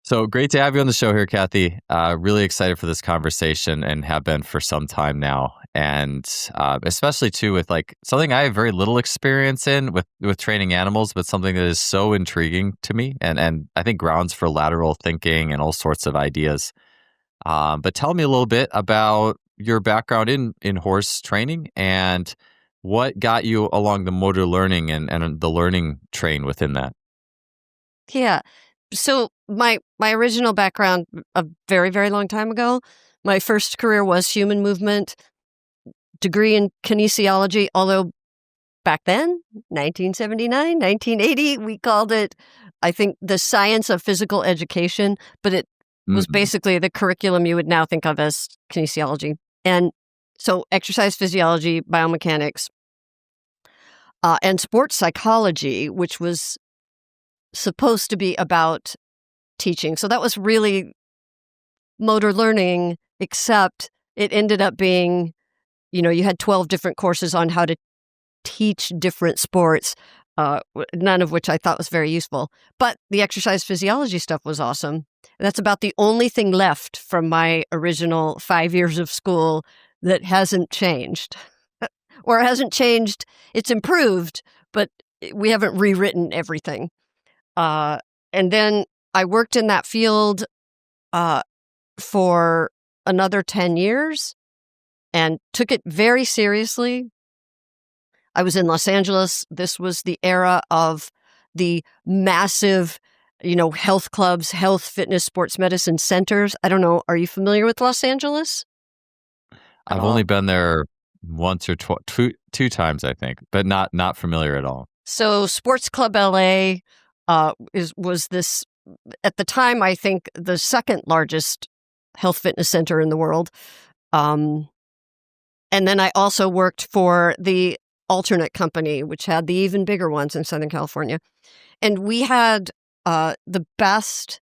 So great to have you on the show here, Kathy. Really excited for this conversation and have been for some time now. And especially too with like something I have very little experience in with training animals, but something that is so intriguing to me and I think grounds for lateral thinking and all sorts of ideas. But tell me a little bit about your background in horse training and what got you along the motor learning and the learning train within that. Yeah. So my original background a very, very long time ago, my first career was human movement, degree in kinesiology, although back then, 1979, 1980, we called it, I think, the science of physical education, but it was basically the curriculum you would now think of as kinesiology. And so exercise physiology, biomechanics, and sports psychology, which was supposed to be about teaching. So that was really motor learning, except it ended up being, you had 12 different courses on how to teach different sports, none of which I thought was very useful. But the exercise physiology stuff was awesome. That's about the only thing left from my original 5 years of school that hasn't changed. Or hasn't changed, it's improved, but we haven't rewritten everything. And then I worked in that field for another 10 years and took it very seriously. I was in Los Angeles. This was the era of the massive, health clubs, health, fitness, sports medicine centers. I don't know. Are you familiar with Los Angeles? I've only been there once or two times, I think, but not familiar at all. So Sports Club LA was this, at the time, I think, the second largest health fitness center in the world. And then I also worked for the alternate company, which had the even bigger ones in Southern California. And we had the best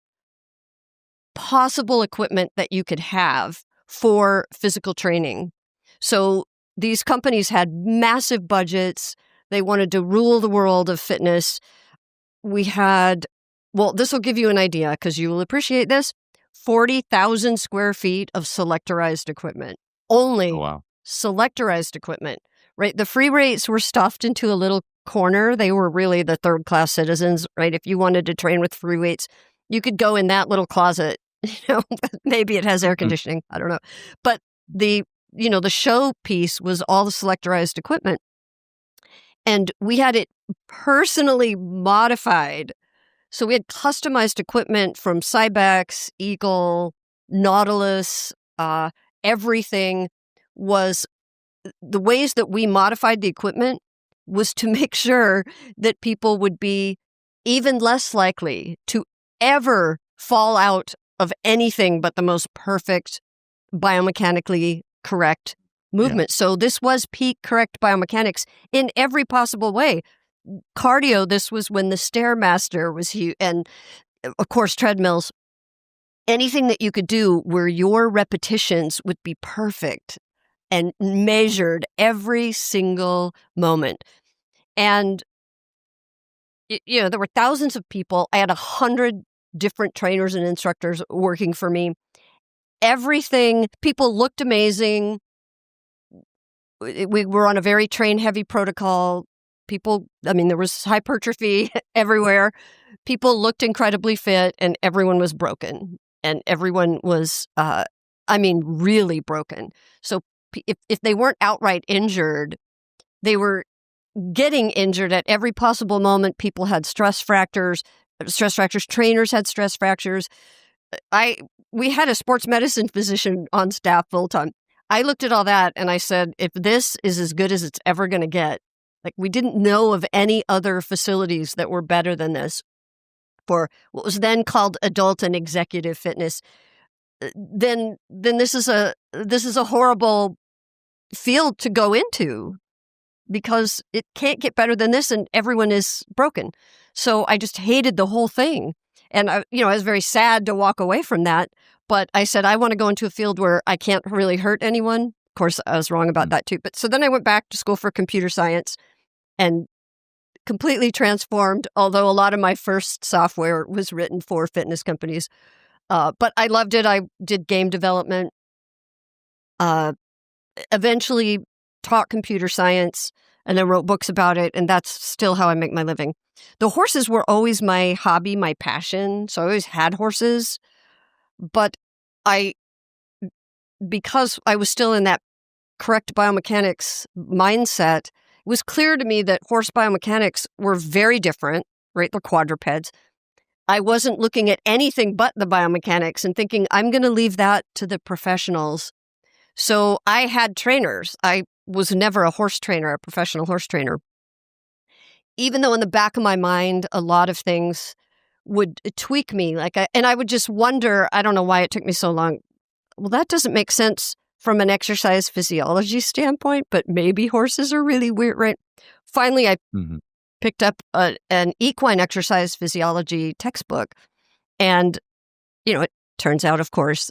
possible equipment that you could have for physical training. So these companies had massive budgets. They wanted to rule the world of fitness. We had, this will give you an idea because you will appreciate this, 40,000 square feet of selectorized equipment. Only selectorized equipment, right? The free weights were stuffed into a little corner. They were really the third-class citizens, right? If you wanted to train with free weights, you could go in that little closet. Maybe it has air conditioning. I don't know. But the show piece was all the selectorized equipment. And we had it personally modified. So we had customized equipment from Cybex, Eagle, Nautilus, everything was, the ways that we modified the equipment was to make sure that people would be even less likely to ever fall out of anything but the most perfect biomechanically correct movement. Yeah. So this was peak correct biomechanics in every possible way. Cardio, this was when the Stairmaster was huge. And of course, treadmills, anything that you could do where your repetitions would be perfect and measured every single moment. And, there were thousands of people. I had 100 different trainers and instructors working for me. Everything, people looked amazing. We were on a very train-heavy protocol. There was hypertrophy everywhere. People looked incredibly fit, and everyone was broken. And everyone was, really broken. So if they weren't outright injured, they were getting injured at every possible moment. People had stress fractures. Trainers had stress fractures. We had a sports medicine physician on staff full time. I looked at all that and I said, if this is as good as it's ever going to get, like we didn't know of any other facilities that were better than this for what was then called adult and executive fitness, then this is a horrible field to go into because it can't get better than this and everyone is broken. So I just hated the whole thing. And I was very sad to walk away from that. But I said, I want to go into a field where I can't really hurt anyone. Of course, I was wrong about that too. But so then I went back to school for computer science and completely transformed, although a lot of my first software was written for fitness companies. But I loved it. I did game development, eventually taught computer science, and then wrote books about it, and that's still how I make my living. The horses were always my hobby, my passion, so I always had horses, but because I was still in that correct biomechanics mindset, it was clear to me that horse biomechanics were very different, right? They're quadrupeds. I wasn't looking at anything but the biomechanics and thinking, I'm going to leave that to the professionals. So I had trainers. I was never a horse trainer, a professional horse trainer. Even though in the back of my mind, a lot of things would tweak me. And I would just wonder, I don't know why it took me so long. Well, that doesn't make sense from an exercise physiology standpoint, but maybe horses are really weird, right? Finally, I picked up an equine exercise physiology textbook. And, it turns out, of course,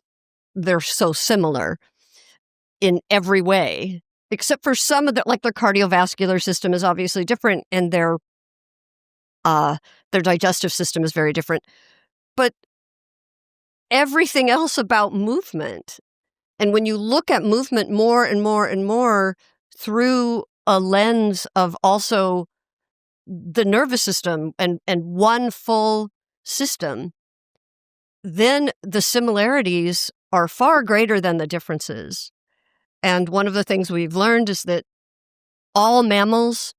they're so similar in every way, except for some of their cardiovascular system is obviously different and their digestive system is very different. But everything else about movement, and when you look at movement more and more and more through a lens of also the nervous system and one full system, then the similarities are far greater than the differences. And one of the things we've learned is that all mammals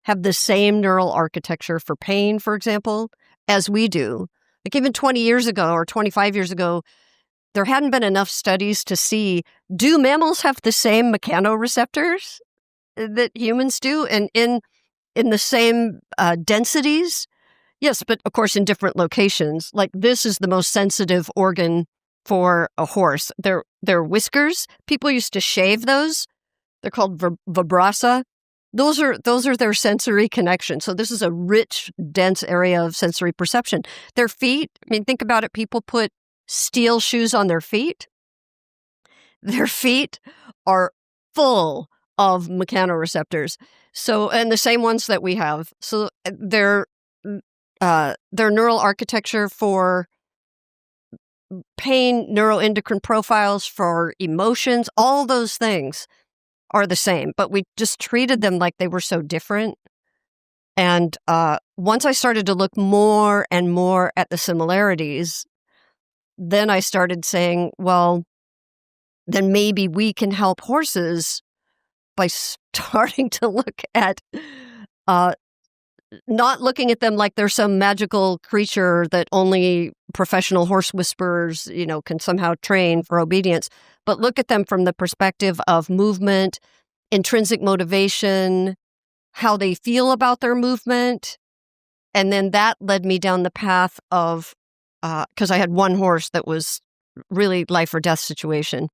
have the same neural architecture for pain, for example, as we do. Like even 20 years ago or 25 years ago, there hadn't been enough studies to see, do mammals have the same mechanoreceptors that humans do and in the same densities? Yes, but of course in different locations. Like this is the most sensitive organ for a horse. Their whiskers, people used to shave those. They're called vibrassa. Those are their sensory connections. So this is a rich, dense area of sensory perception. Their feet, I mean, think about it. People put steel shoes on their feet. Their feet are full of mechanoreceptors. So, and the same ones that we have. So their neural architecture for pain, neuroendocrine profiles for emotions, all those things are the same, but we just treated them like they were so different. And once I started to look more and more at the similarities, then I started saying, well, then maybe we can help horses by starting to look at not looking at them like they're some magical creature that only professional horse whisperers, can somehow train for obedience, but look at them from the perspective of movement, intrinsic motivation, how they feel about their movement. And then that led me down the path of, because I had one horse that was really life or death situation.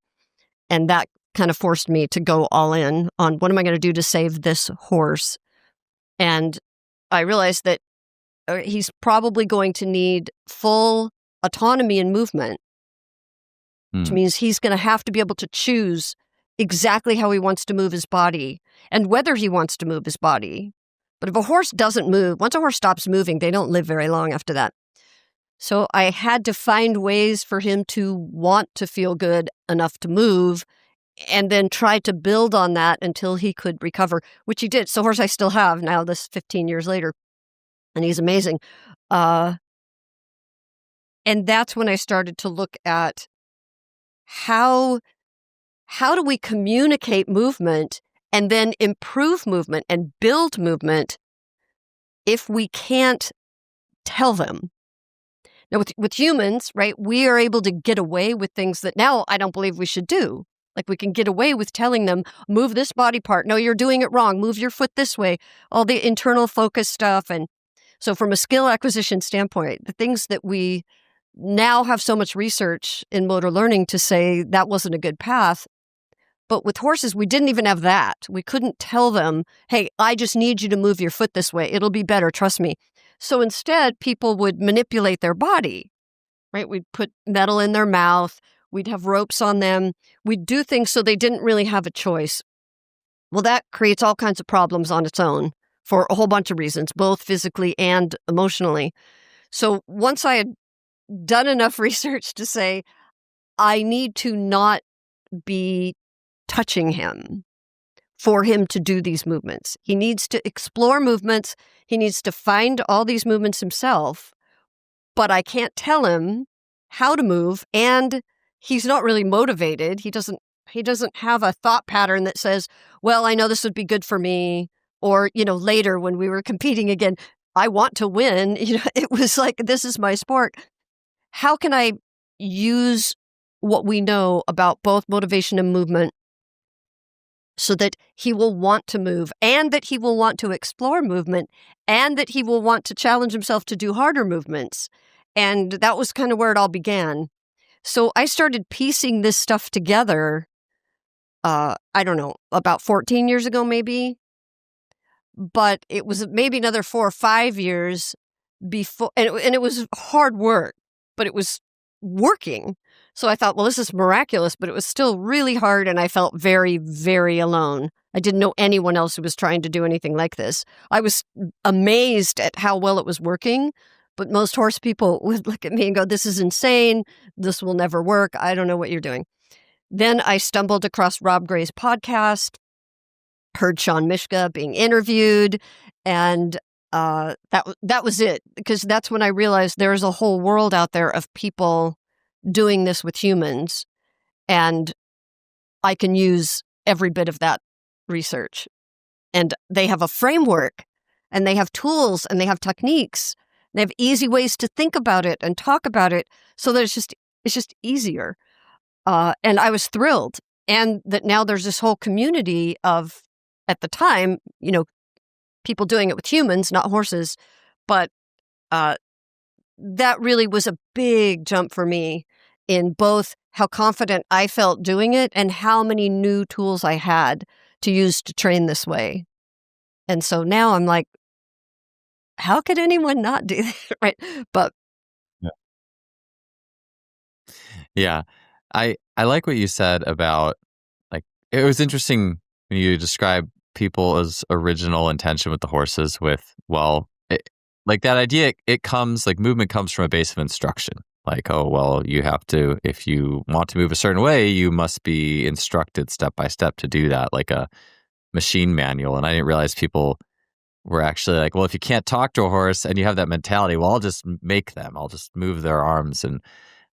And that kind of forced me to go all in on what am I going to do to save this horse? And I realized that he's probably going to need full autonomy in movement, which means he's going to have to be able to choose exactly how he wants to move his body and whether he wants to move his body. But if a horse doesn't move, once a horse stops moving, they don't live very long after that. So I had to find ways for him to want to feel good enough to move and then try to build on that until he could recover, which he did. So horse I still have now, this 15 years later, and he's amazing. And that's when I started to look at how do we communicate movement and then improve movement and build movement if we can't tell them? Now, with humans, right, we are able to get away with things that now I don't believe we should do. Like we can get away with telling them, move this body part. No, you're doing it wrong. Move your foot this way. All the internal focus stuff. And so from a skill acquisition standpoint, the things that we now have so much research in motor learning to say that wasn't a good path. But with horses, we didn't even have that. We couldn't tell them, hey, I just need you to move your foot this way. It'll be better. Trust me. So instead, people would manipulate their body, right? We'd put metal in their mouth. We'd have ropes on them. We'd do things so they didn't really have a choice. Well, that creates all kinds of problems on its own. for a whole bunch of reasons, both physically and emotionally. So once I had done enough research to say, I need to not be touching him for him to do these movements. He needs to explore movements. He needs to find all these movements himself, but I can't tell him how to move, and he's not really motivated. He doesn't have a thought pattern that says, well, I know this would be good for me, or, later when we were competing again, I want to win. It was like, this is my sport. How can I use what we know about both motivation and movement so that he will want to move, and that he will want to explore movement, and that he will want to challenge himself to do harder movements? And that was kind of where it all began. So I started piecing this stuff together, I don't know, about 14 years ago maybe. But it was maybe another 4 or 5 years before, and it was hard work, but it was working. So I thought, well, this is miraculous, but it was still really hard, and I felt very, very alone. I didn't know anyone else who was trying to do anything like this. I was amazed at how well it was working, but most horse people would look at me and go, this is insane. This will never work. I don't know what you're doing. Then I stumbled across Rob Gray's podcast, heard Sean Mishka being interviewed, and that was it, because that's when I realized there's a whole world out there of people doing this with humans, and I can use every bit of that research. And they have a framework, and they have tools, and they have techniques. They have easy ways to think about it and talk about it, so that it's just easier. And I was thrilled, and that now there's this whole community of, at the time, people doing it with humans, not horses. But that really was a big jump for me in both how confident I felt doing it and how many new tools I had to use to train this way. And so now I'm like, how could anyone not do that? Right. But Yeah. I like what you said about, like, it was interesting when you describe people's original intention with the horses with, well, like that idea, it comes, like, movement comes from a base of instruction. Like, oh, well, you have to, if you want to move a certain way, you must be instructed step by step to do that, like a machine manual. And I didn't realize people were actually like, well, if you can't talk to a horse and you have that mentality, well, I'll just make them, I'll just move their arms.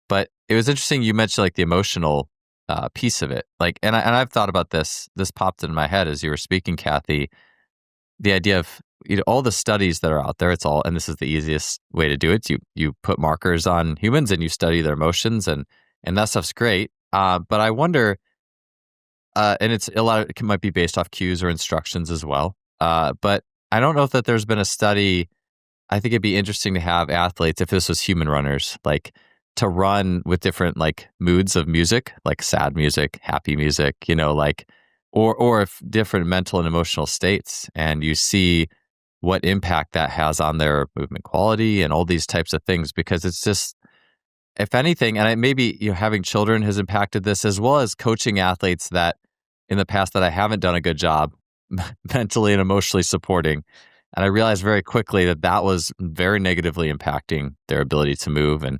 But it was interesting you mentioned, like, the emotional piece of it. Like, and I've thought about this. This popped in my head as you were speaking, Kathy. The idea of, all the studies that are out there. It's all, and this is the easiest way to do it. You put markers on humans and you study their emotions, and that stuff's great. But I wonder, and it's a lot of it might be based off cues or instructions as well. But I don't know if that there's been a study. I think it'd be interesting to have athletes, if this was human runners, like, to run with different, like, moods of music, like sad music, happy music, like, or if different mental and emotional states, and you see what impact that has on their movement quality and all these types of things. Because it's just, if anything, and maybe having children has impacted this, as well as coaching athletes that in the past that I haven't done a good job mentally and emotionally supporting. And I realized very quickly that was very negatively impacting their ability to move. And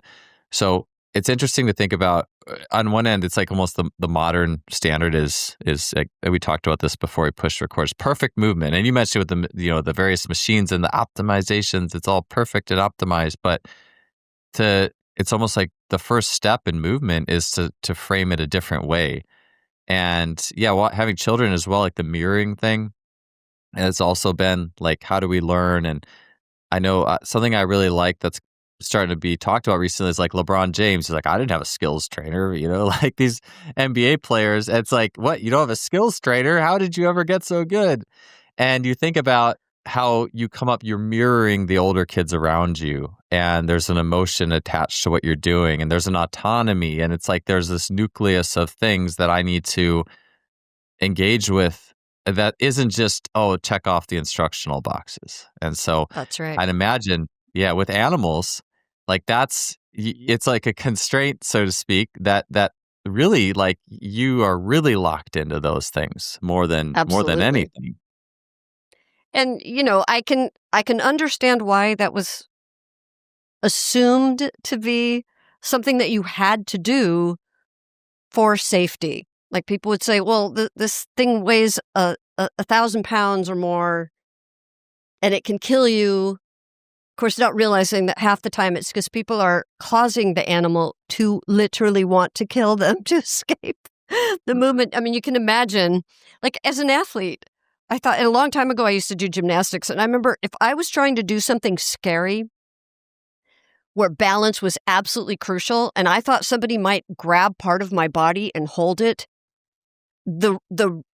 so it's interesting to think about. On one end, it's like almost the modern standard is like, we talked about this before we pushed record, perfect movement. And you mentioned with the various machines and the optimizations, it's all perfect and optimized. But it's almost like the first step in movement is to frame it a different way. And yeah, having children as well, like the mirroring thing, has also been like, how do we learn? And I know something I really like that's starting to be talked about recently is like LeBron James. He's like, I didn't have a skills trainer, like these NBA players. It's like, what? You don't have a skills trainer? How did you ever get so good? And you think about how you come up, you're mirroring the older kids around you, and there's an emotion attached to what you're doing, and there's an autonomy, and it's like there's this nucleus of things that I need to engage with that isn't just, check off the instructional boxes. And so that's right. I'd imagine, with animals, like it's like a constraint, so to speak, that really, like, you are really locked into those things more than Absolutely. anything. And, I can understand why that was assumed to be something that you had to do for safety. Like people would say, well, this thing weighs 1,000 pounds or more and it can kill you. Of course, not realizing that half the time it's because people are causing the animal to literally want to kill them to escape the movement. I mean, you can imagine, like as an athlete, I thought a long time ago I used to do gymnastics, and I remember if I was trying to do something scary where balance was absolutely crucial, and I thought somebody might grab part of my body and hold it, the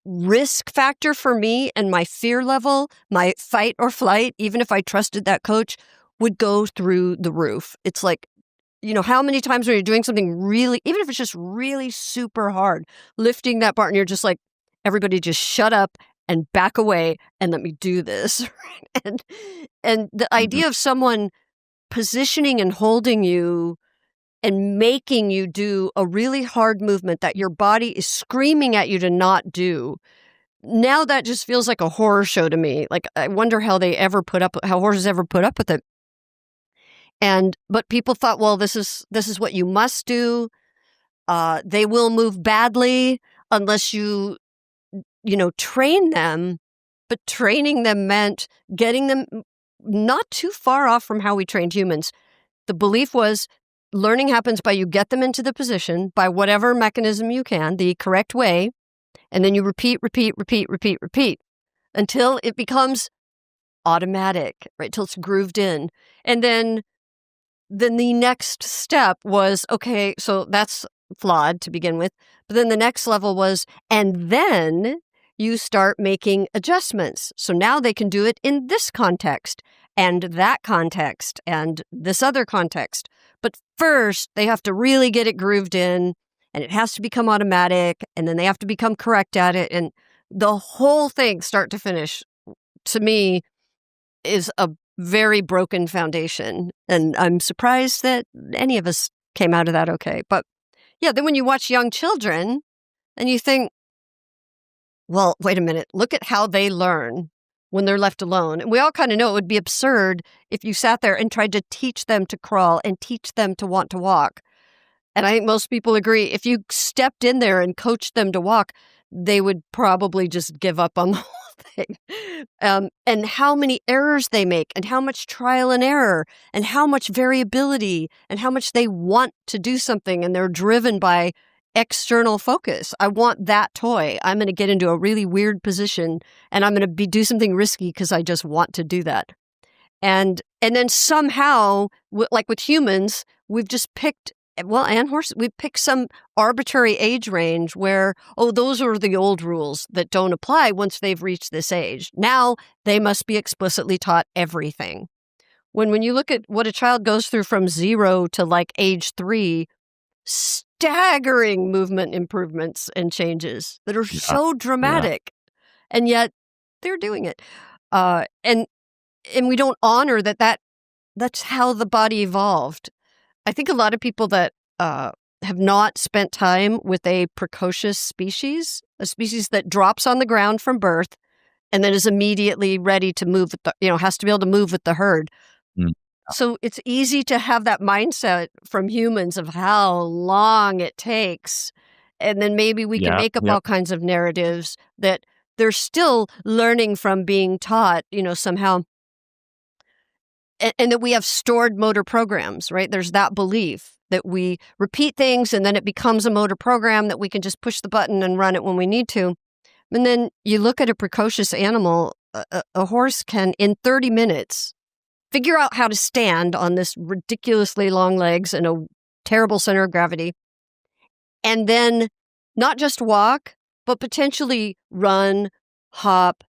risk factor for me and my fear level, my fight or flight, even if I trusted that coach, would go through the roof. It's like, how many times when you're doing something really, even if it's just really super hard, lifting that bar and you're just like, everybody just shut up and back away and let me do this. and the idea of someone positioning and holding you and making you do a really hard movement that your body is screaming at you to not do. Now that just feels like a horror show to me. Like, I wonder how horses ever put up with it. But people thought, well, this is what you must do. They will move badly unless you train them. But training them meant getting them not too far off from how we trained humans. The belief was learning happens by you get them into the position by whatever mechanism you can, the correct way, and then you repeat until it becomes automatic, right? Till it's grooved in. And then the next step was, okay, so that's flawed to begin with. But then the next level was, and then you start making adjustments. So now they can do it in this context and that context and this other context. But first, they have to really get it grooved in, and it has to become automatic, and then they have to become correct at it. And the whole thing, start to finish, to me, is a very broken foundation. And I'm surprised that any of us came out of that okay. But yeah, then when you watch young children and you think, well, wait a minute, look at how they learn when they're left alone. And we all kind of know it would be absurd if you sat there and tried to teach them to crawl and teach them to want to walk. And I think most people agree, if you stepped in there and coached them to walk, they would probably just give up on the whole thing. And how many errors they make, and how much trial and error, and how much variability, and how much they want to do something, and they're driven by external focus. I want that toy. I'm going to get into a really weird position, and I'm going to do something risky because I just want to do that. And then somehow, like with humans, we've just picked, and horses, we pick some arbitrary age range where, those are the old rules that don't apply once they've reached this age. Now they must be explicitly taught everything. When you look at what a child goes through from 0 to like age 3, staggering movement improvements and changes that are so dramatic, and yet they're doing it. And we don't honor that's how the body evolved. I think a lot of people that have not spent time with a precocious species, a species that drops on the ground from birth and then is immediately ready to move, has to be able to move with the herd. Mm. So it's easy to have that mindset from humans of how long it takes. And then maybe we can make up all kinds of narratives that they're still learning from being taught, somehow. And that we have stored motor programs, right? There's that belief that we repeat things and then it becomes a motor program that we can just push the button and run it when we need to. And then you look at a precocious animal, a horse can, in 30 minutes, figure out how to stand on this ridiculously long legs and a terrible center of gravity. And then not just walk, but potentially run, hop,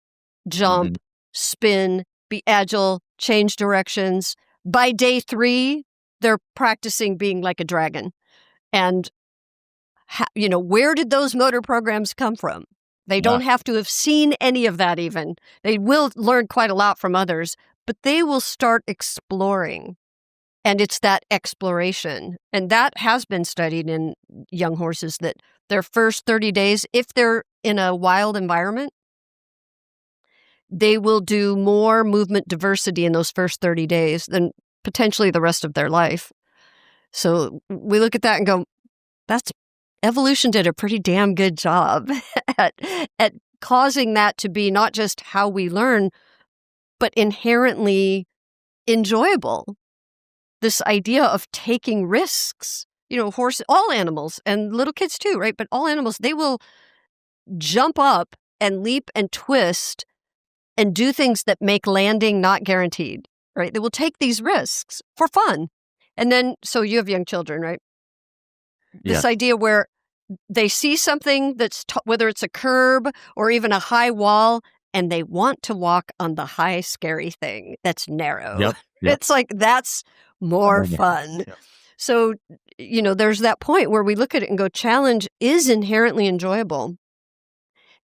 jump, spin, be agile, change directions. By day 3, they're practicing being like a dragon. And, where did those motor programs come from? They don't have to have seen any of that even. They will learn quite a lot from others, but they will start exploring. And it's that exploration. And that has been studied in young horses, that their first 30 days, if they're in a wild environment, they will do more movement diversity in those first 30 days than potentially the rest of their life. So we look at that and go, that's evolution did a pretty damn good job at causing that to be not just how we learn, but inherently enjoyable. This idea of taking risks, all animals and little kids too, right? But all animals, they will jump up and leap and twist and do things that make landing not guaranteed, right? They will take these risks for fun. And then, so you have young children, right? This idea where they see something that's, whether it's a curb or even a high wall, and they want to walk on the high, scary thing that's narrow. Yep. It's like, that's more fun. Yep. So, there's that point where we look at it and go, challenge is inherently enjoyable.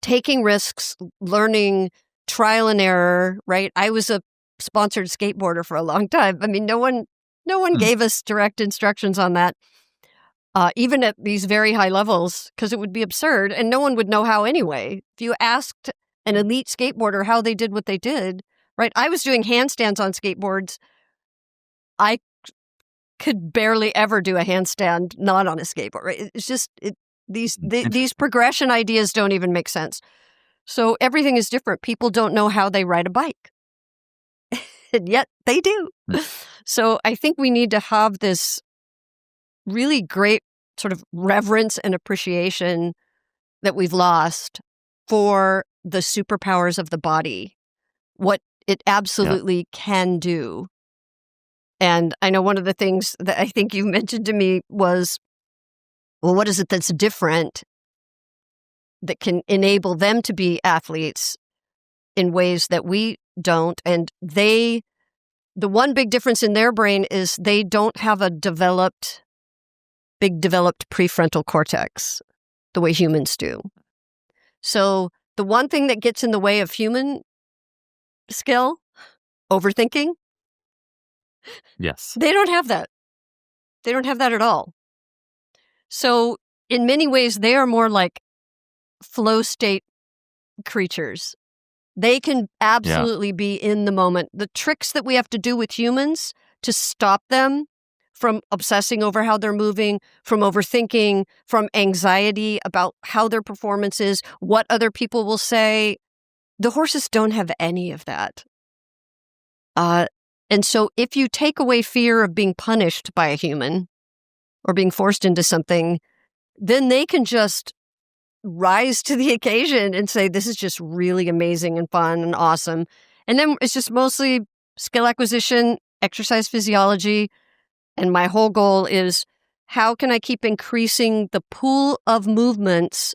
Taking risks, learning, trial and error, right? I was a sponsored skateboarder for a long time. I mean, no one gave us direct instructions on that, even at these very high levels, because it would be absurd, and no one would know how anyway. If you asked an elite skateboarder how they did what they did, right? I was doing handstands on skateboards. I could barely ever do a handstand not on a skateboard, right? It's just these progression ideas don't even make sense. So everything is different. People don't know how they ride a bike, and yet they do. So I think we need to have this really great sort of reverence and appreciation that we've lost for the superpowers of the body, what it absolutely can do. And I know one of the things that I think you mentioned to me was, well, what is it that's different that can enable them to be athletes in ways that we don't? And the one big difference in their brain is they don't have a big developed prefrontal cortex the way humans do. So the one thing that gets in the way of human skill, overthinking, yes, they don't have that. They don't have that at all. So in many ways, they are more like flow state creatures. They can absolutely be in the moment. The tricks that we have to do with humans to stop them from obsessing over how they're moving, from overthinking, from anxiety about how their performance is, what other people will say, the horses don't have any of that. And so if you take away fear of being punished by a human or being forced into something, then they can just rise to the occasion and say, this is just really amazing and fun and awesome. And then it's just mostly skill acquisition, exercise physiology. And my whole goal is, how can I keep increasing the pool of movements,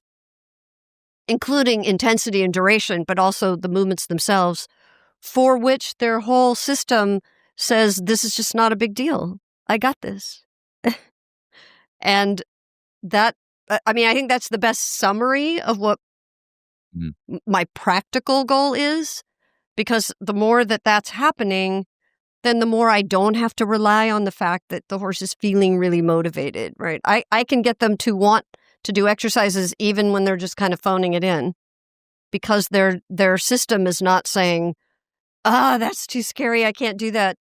including intensity and duration, but also the movements themselves, for which their whole system says, this is just not a big deal. I got this. And that, I mean, I think that's the best summary of what my practical goal is, because the more that that's happening, then the more I don't have to rely on the fact that the horse is feeling really motivated, right? I can get them to want to do exercises even when they're just kind of phoning it in, because their system is not saying, that's too scary, I can't do that.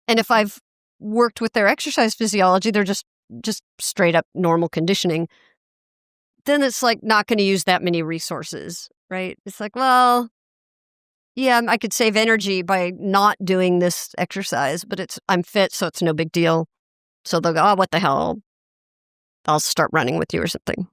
And if I've worked with their exercise physiology, they're just straight up normal conditioning, then it's like not going to use that many resources, right? It's like, well, yeah, I could save energy by not doing this exercise, but I'm fit, so it's no big deal. So they'll go, oh, what the hell? I'll start running with you or something.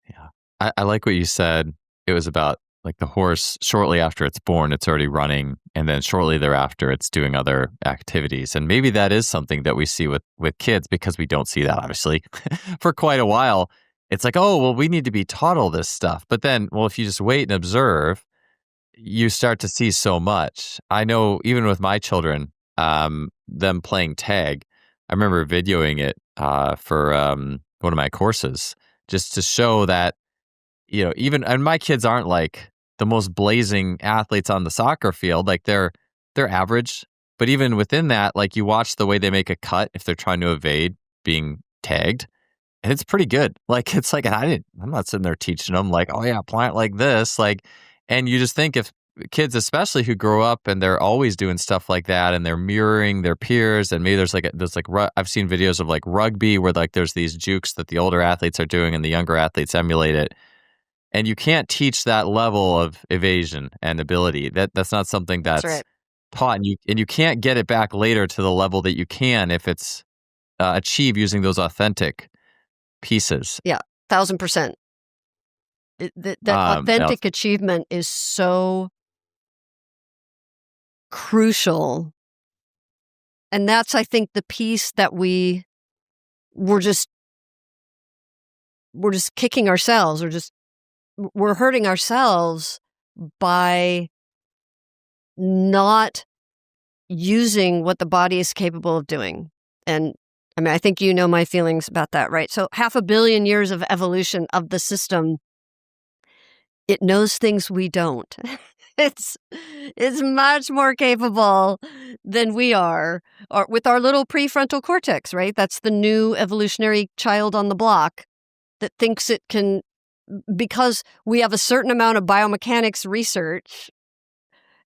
Yeah. I like what you said. It was about like the horse, shortly after it's born, it's already running. And then shortly thereafter, it's doing other activities. And maybe that is something that we see with kids, because we don't see that, obviously, for quite a while. It's like, oh, well, we need to be taught all this stuff. But then, well, if you just wait and observe, you start to see so much. I know even with my children, them playing tag, I remember videoing it for one of my courses, just to show that, even, and my kids aren't like the most blazing athletes on the soccer field. Like they're average. But even within that, like you watch the way they make a cut if they're trying to evade being tagged. And it's pretty good. Like, it's like, I'm not sitting there teaching them like, oh yeah, plant like this. Like, And you just think if kids, especially who grow up and they're always doing stuff like that and they're mirroring their peers, and maybe there's I've seen videos of like rugby where like there's these jukes that the older athletes are doing and the younger athletes emulate it. And you can't teach that level of evasion and ability. That's not something that's right. taught, and you can't get it back later to the level that you can if it's achieved using those authentic pieces. Yeah, 1,000%. That authentic achievement is so crucial. And that's, I think, the piece that we're just kicking ourselves, we're hurting ourselves by not using what the body is capable of doing. And I mean, I think you know my feelings about that, right? So 500 million years of evolution of the system, it knows things we don't. It's much more capable than we are, or with our little prefrontal cortex, right? That's the new evolutionary child on the block that thinks it can, because we have a certain amount of biomechanics research.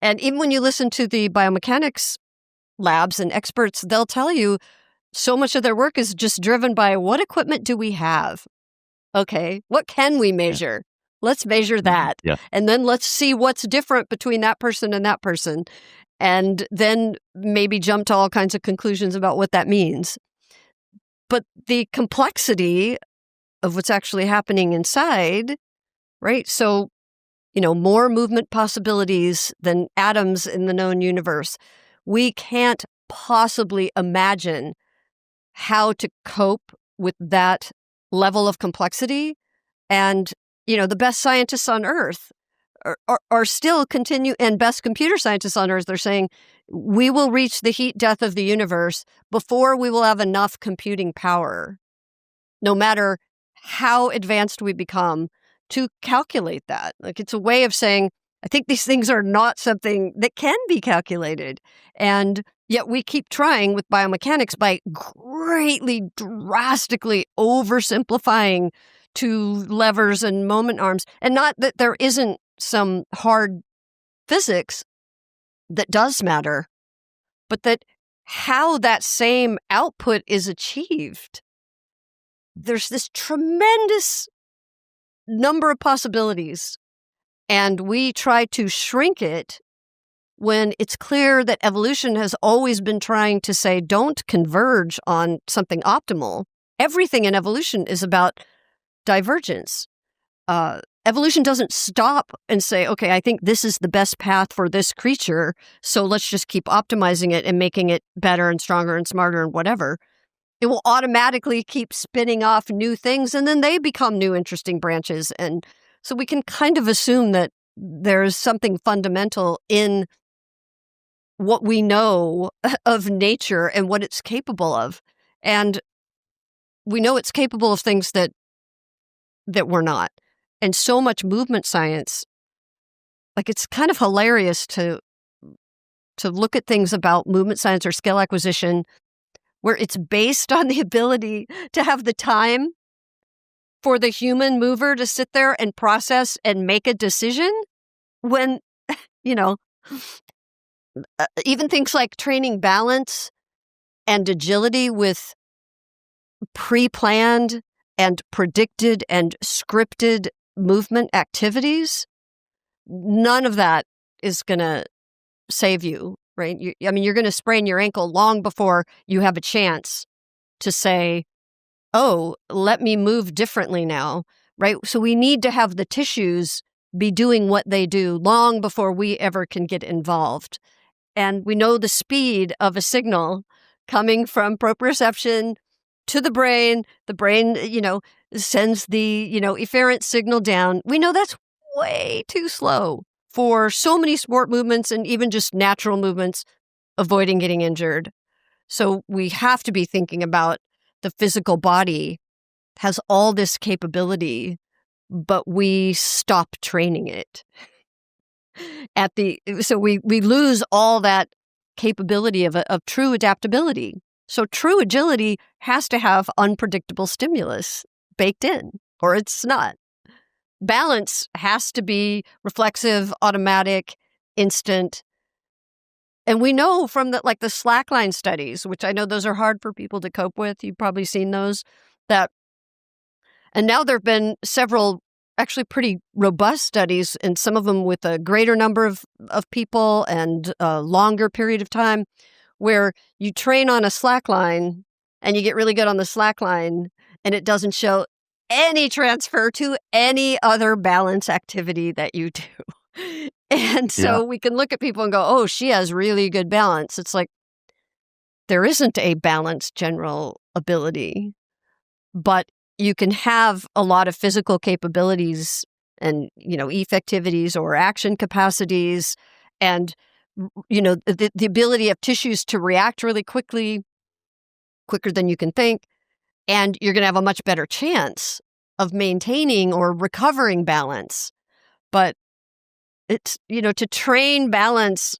And even when you listen to the biomechanics labs and experts, they'll tell you so much of their work is just driven by what equipment do we have? Okay, what can we measure? Let's measure that. Yeah. And then let's see what's different between that person and that person. And then maybe jump to all kinds of conclusions about what that means. But the complexity of what's actually happening inside, right? So, more movement possibilities than atoms in the known universe. We can't possibly imagine how to cope with that level of complexity. And, the best scientists on Earth are still and best computer scientists on Earth, they're saying, we will reach the heat death of the universe before we will have enough computing power, no matter how advanced we become, to calculate that. Like, it's a way of saying, I think these things are not something that can be calculated. And yet we keep trying with biomechanics by greatly, drastically oversimplifying to levers and moment arms. And not that there isn't some hard physics that does matter, but that how that same output is achieved, there's this tremendous number of possibilities. And we try to shrink it when it's clear that evolution has always been trying to say, don't converge on something optimal. Everything in evolution is about divergence. Evolution doesn't stop and say, okay, I think this is the best path for this creature, so let's just keep optimizing it and making it better and stronger and smarter and whatever. It will automatically keep spinning off new things, and then they become new interesting branches. And so we can kind of assume that there's something fundamental in what we know of nature and what it's capable of. And we know it's capable of things that we're not. And so much movement science, like, it's kind of hilarious to look at things about movement science or skill acquisition where it's based on the ability to have the time for the human mover to sit there and process and make a decision, when, even things like training balance and agility with pre-planned and predicted and scripted movement activities, none of that is going to save you, right? You're going to sprain your ankle long before you have a chance to say, oh, let me move differently now, right? So we need to have the tissues be doing what they do long before we ever can get involved. And we know the speed of a signal coming from proprioception to the brain. The brain, sends the, efferent signal down. We know that's way too slow for so many sport movements and even just natural movements, avoiding getting injured. So we have to be thinking about the physical body has all this capability, but we stop training it. So we lose all that capability of true adaptability. So true agility has to have unpredictable stimulus baked in, or it's not. balance has to be reflexive, automatic, instant. And we know from the slackline studies, which I know those are hard for people to cope with. You've probably seen those. And now there have been several actually pretty robust studies, and some of them with a greater number of people and a longer period of time, where you train on a slackline and you get really good on the slackline, and it doesn't show any transfer to any other balance activity that you do. And so we can look at people and go, oh, she has really good balance. It's like, there isn't a balanced general ability, but you can have a lot of physical capabilities and, effectivities or action capacities and, the ability of tissues to react really quickly, quicker than you can think. And you're going to have a much better chance of maintaining or recovering balance. But it's, to train balance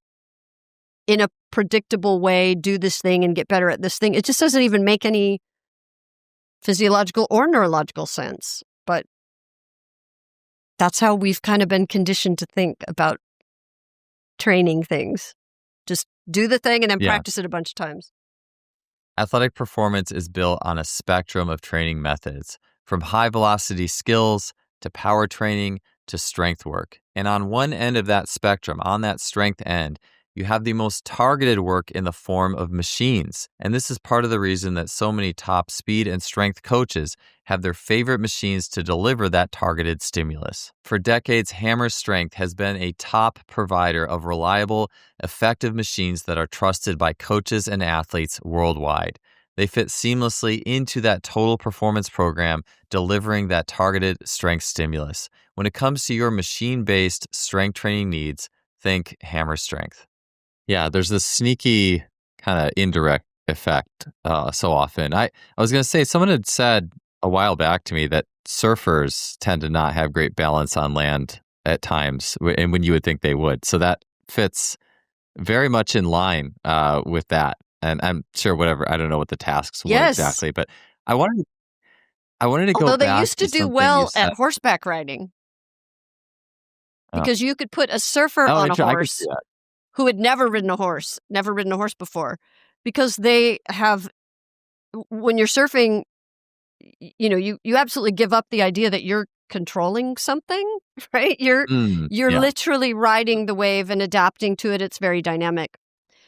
in a predictable way, do this thing and get better at this thing, it just doesn't even make any physiological or neurological sense. But that's how we've kind of been conditioned to think about training things. Just do the thing and then practice it a bunch of times. Athletic performance is built on a spectrum of training methods, from high velocity skills to power training to strength work. And on one end of that spectrum, on that strength end, you have the most targeted work in the form of machines. And this is part of the reason that so many top speed and strength coaches have their favorite machines to deliver that targeted stimulus. For decades, Hammer Strength has been a top provider of reliable, effective machines that are trusted by coaches and athletes worldwide. They fit seamlessly into that total performance program, delivering that targeted strength stimulus. When it comes to your machine-based strength training needs, think Hammer Strength. Yeah, there's this sneaky kind of indirect effect so often. I was going to say, someone had said a while back to me that surfers tend to not have great balance on land at times, and when you would think they would. So that fits very much in line with that. And I'm sure I don't know what the tasks were exactly, but I wanted to go Although back they used to do well at horseback riding, because you could put a surfer on a horse who had never ridden a horse before, because they have, when you're surfing, you absolutely give up the idea that you're controlling something, right? You're literally riding the wave and adapting to it. It's very dynamic.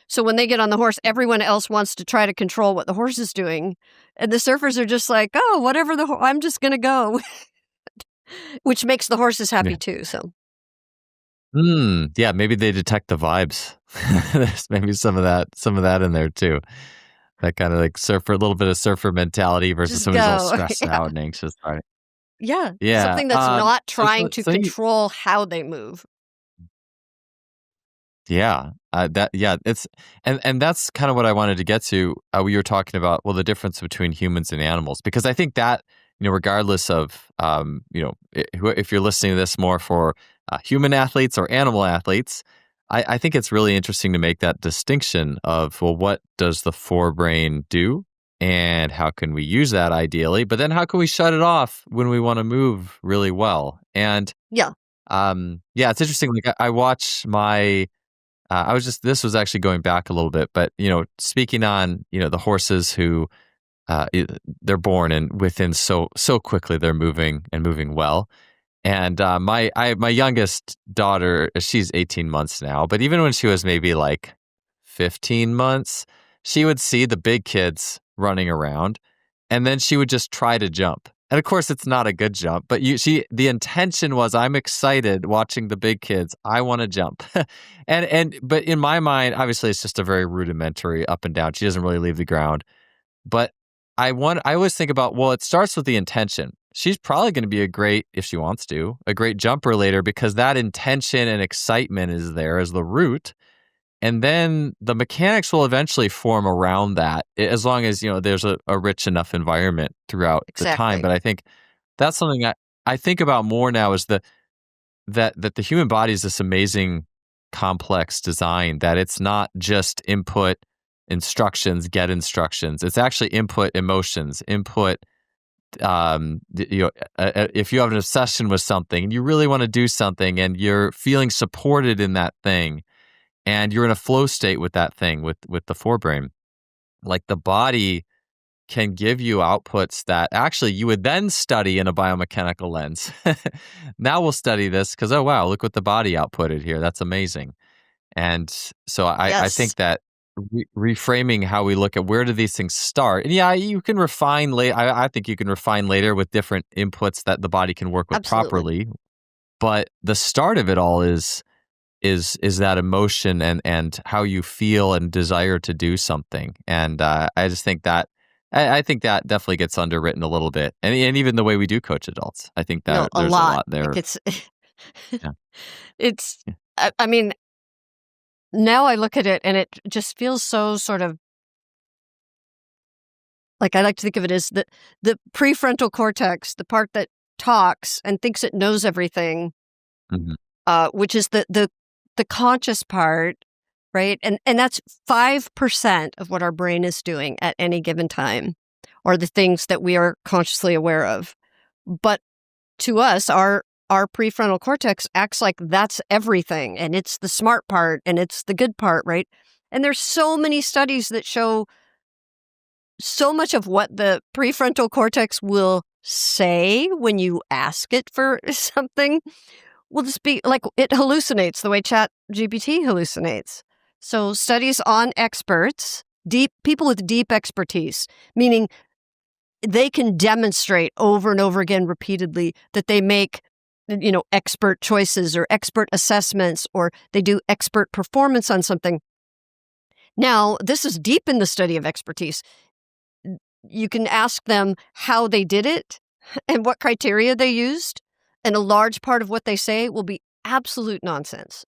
So when they get on the horse, everyone else wants to try to control what the horse is doing. And the surfers are just like, oh, whatever I'm just going to go, which makes the horses happy too. So. Yeah, maybe they detect the vibes. There's maybe some of that in there too. That kind of like a little bit of surfer mentality versus somebody who's all stressed out and anxious. Right? Yeah. Something that's not trying to control how they move. Yeah, it's and that's kind of what I wanted to get to. We were talking about the difference between humans and animals, because I think that regardless of if you're listening to this more for human athletes or animal athletes, I think it's really interesting to make that distinction of what does the forebrain do and how can we use that ideally, but then how can we shut it off when we want to move really well? And it's interesting. Like I watch my. This was actually going back a little bit, but, speaking on, the horses who, they're born and within so quickly they're moving well. And my youngest daughter, she's 18 months now, but even when she was maybe like 15 months, she would see the big kids running around and then she would just try to jump. And of course, it's not a good jump, but the intention was, I'm excited watching the big kids. I want to jump. But in my mind, obviously, it's just a very rudimentary up and down. She doesn't really leave the ground. But I always think about, it starts with the intention. She's probably going to be if she wants to, a great jumper later, because that intention and excitement is there as the root. And then the mechanics will eventually form around that, as long as, there's a rich enough environment throughout the time. But I think that's something I think about more now, is that the human body is this amazing, complex design, that it's not just input instructions, get instructions. It's actually input emotions, input if you have an obsession with something and you really want to do something and you're feeling supported in that thing and you're in a flow state with that thing, with the forebrain, like the body can give you outputs that actually you would then study in a biomechanical lens. Now we'll study this because, oh, wow, look what the body outputted here. That's amazing. And so I Yes, think that reframing how we look at where do these things start. And yeah, you can refine later. I think you can refine later with different inputs that the body can work with absolutely. properly. But the start of it all is that emotion and how you feel and desire to do something. And I just think that I think that definitely gets underwritten a little bit, and even the way we do coach adults. I think No, that a there's a lot. lot there. Like it's, Yeah. it's. Yeah. I mean, now I look at it and it just feels so sort of like I like to think of it as the prefrontal cortex, the part that talks and thinks it knows everything, Mhm. which is the conscious part, right? And that's 5% of what our brain is doing at any given time, or the things that we are consciously aware of. But to us, our prefrontal cortex acts like that's everything, and it's the smart part, and it's the good part, right? And there's so many studies that show so much of what the prefrontal cortex will say when you ask it for something will just be like it hallucinates the way Chat GPT hallucinates. So studies on experts, deep people with deep expertise, meaning they can demonstrate over and over again repeatedly that they make expert choices or expert assessments, or they do expert performance on something. Now, this is deep in the study of expertise. You can ask them how they did it and what criteria they used, and a large part of what they say will be absolute nonsense.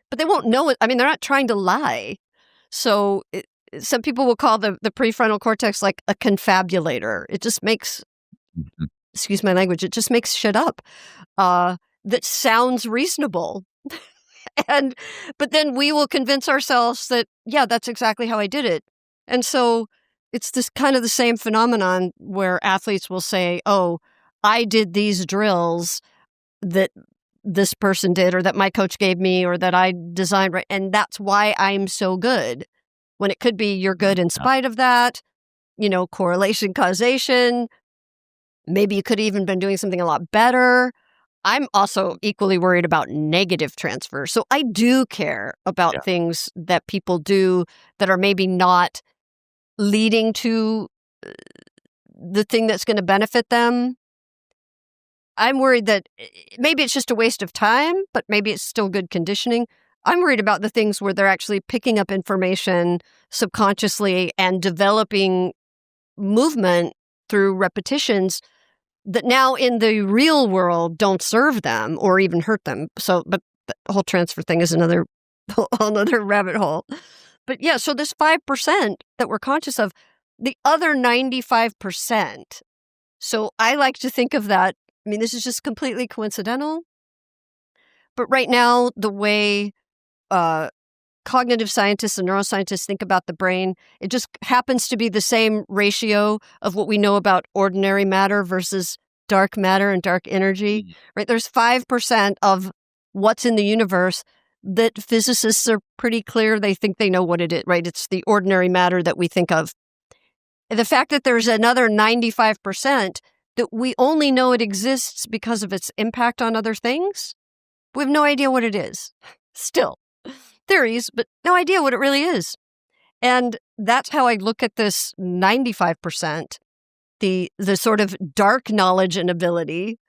But they won't know it. I mean, they're not trying to lie. So some people will call the prefrontal cortex like a confabulator. It just makes, Mhm. excuse my language, it just makes shit up that sounds reasonable. But then we will convince ourselves that, yeah, that's exactly how I did it. And so it's this kind of the same phenomenon where athletes will say, oh, I did these drills that this person did, or that my coach gave me, or that I designed, right? And that's why I'm so good. When it could be you're good in Yeah. spite of that, correlation, causation. Maybe you could have even been doing something a lot better. I'm also equally worried about negative transfer. So I do care about Yeah. things that people do that are maybe not leading to the thing that's going to benefit them. I'm worried that maybe it's just a waste of time, but maybe it's still good conditioning. I'm worried about the things where they're actually picking up information subconsciously and developing movement through repetitions that now in the real world don't serve them or even hurt them. So, but the whole transfer thing is another whole other rabbit hole. But yeah, so this 5% that we're conscious of, the other 95%. So I like to think of that. I mean, this is just completely coincidental. But right now, the way uh, cognitive scientists and neuroscientists think about the brain, it just happens to be the same ratio of what we know about ordinary matter versus dark matter and dark energy, Mm. right? There's 5% of what's in the universe that physicists are pretty clear they think they know what it is, right? It's the ordinary matter that we think of. And the fact that there's another 95% that we only know it exists because of its impact on other things, we have no idea what it is. Still, theories, but no idea what it really is. And that's how I look at this 95%. The sort of dark knowledge and ability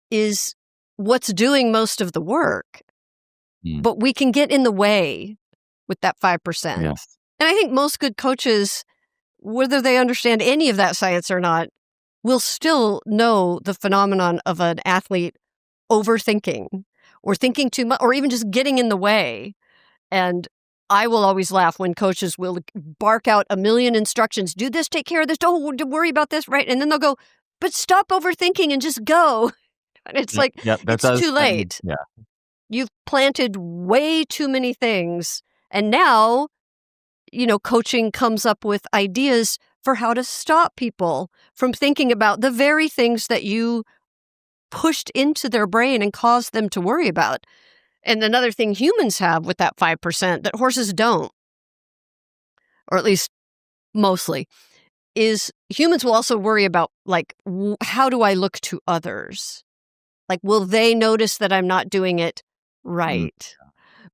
is what's doing most of the work, Mm. but we can get in the way with that 5%. Yes. And I think most good coaches, whether they understand any of that science or not, will still know the phenomenon of an athlete overthinking or thinking too much or even just getting in the way. And I will always laugh when coaches will bark out a million instructions. Do this, take care of this, don't worry about this, right? And then they'll go, but stop overthinking and just go. And it's Yep. like, Yep. That it's too does. late. Yeah. You've planted way too many things. And now, coaching comes up with ideas for how to stop people from thinking about the very things that you pushed into their brain and caused them to worry about. And another thing humans have with that 5% that horses don't, or at least mostly, is humans will also worry about, like, how do I look to others? Like, will they notice that I'm not doing it right?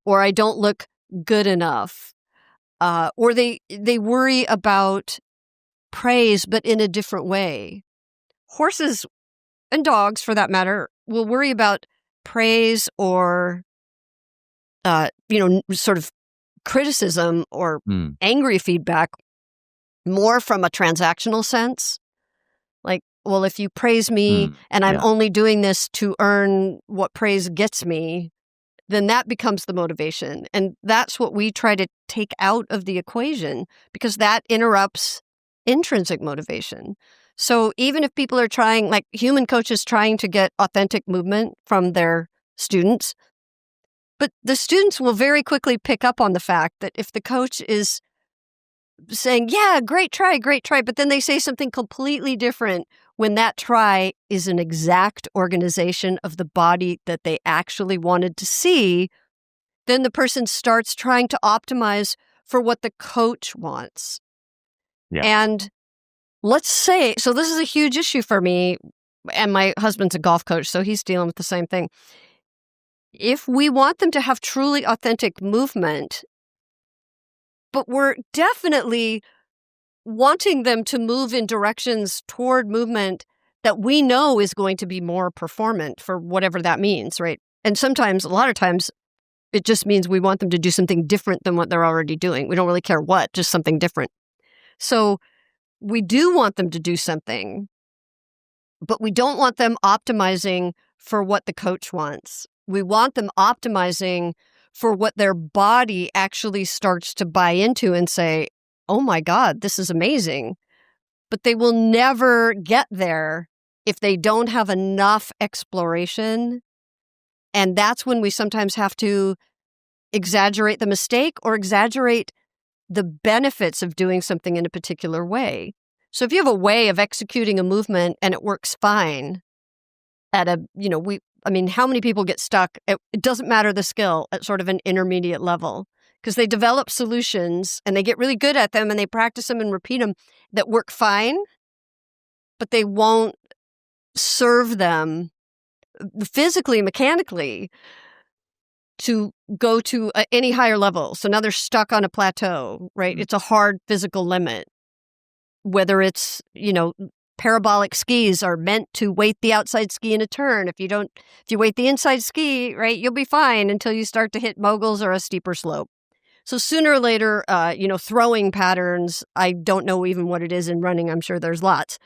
Or I don't look good enough? Or they worry about praise, but in a different way. Horses and dogs, for that matter, will worry about praise or, sort of criticism or angry feedback more from a transactional sense. Like, well, if you praise me and I'm only doing this to earn what praise gets me, then that becomes the motivation. And that's what we try to take out of the equation, because that interrupts intrinsic motivation. So even if people are trying, like human coaches trying to get authentic movement from their students, but the students will very quickly pick up on the fact that if the coach is saying, yeah, great try, but then they say something completely different when that try is an exact organization of the body that they actually wanted to see, then the person starts trying to optimize for what the coach wants. Yeah. And let's say, so this is a huge issue for me, and my husband's a golf coach, so he's dealing with the same thing. If we want them to have truly authentic movement, but we're definitely wanting them to move in directions toward movement that we know is going to be more performant for whatever that means, right? And sometimes, a lot of times, it just means we want them to do something different than what they're already doing. We don't really care what, just something different. So we do want them to do something, but we don't want them optimizing for what the coach wants. We want them optimizing for what their body actually starts to buy into and say, oh my God, this is amazing. But they will never get there if they don't have enough exploration. And that's when we sometimes have to exaggerate the mistake or exaggerate the benefits of doing something in a particular way. So if you have a way of executing a movement and it works fine at how many people get stuck? It doesn't matter the skill at sort of an intermediate level, because they develop solutions and they get really good at them and they practice them and repeat them that work fine, but they won't serve them physically, mechanically to go to any higher level. So now they're stuck on a plateau, right? It's a hard physical limit. Whether it's, parabolic skis are meant to weight the outside ski in a turn. If you weight the inside ski, right, you'll be fine until you start to hit moguls or a steeper slope. So sooner or later, throwing patterns, I don't know even what it is in running. I'm sure there's lots.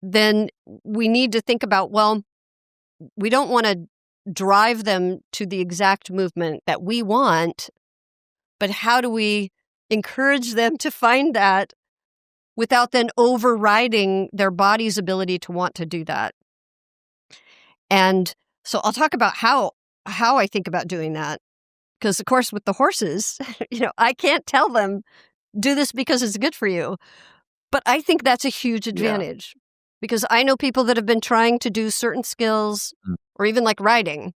Then we need to think about, well, we don't want to drive them to the exact movement that we want, but how do we encourage them to find that without then overriding their body's ability to want to do that? And so I'll talk about how I think about doing that. Because, of course, with the horses, I can't tell them, do this because it's good for you. But I think that's a huge advantage. Because I know people that have been trying to do certain skills, or even like riding,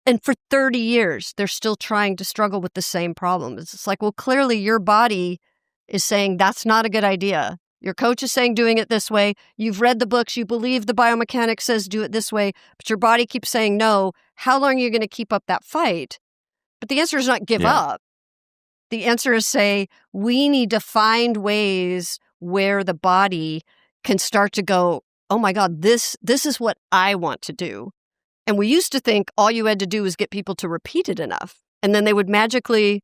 and for 30 years, they're still trying to struggle with the same problem. It's like, well, clearly your body is saying that's not a good idea. Your coach is saying doing it this way. You've read the books. You believe the biomechanics says do it this way. But your body keeps saying no. How long are you going to keep up that fight? But the answer is not give up. The answer is say, we need to find ways where the body can start to go, oh my God, this is what I want to do. And we used to think all you had to do was get people to repeat it enough. And then they would magically,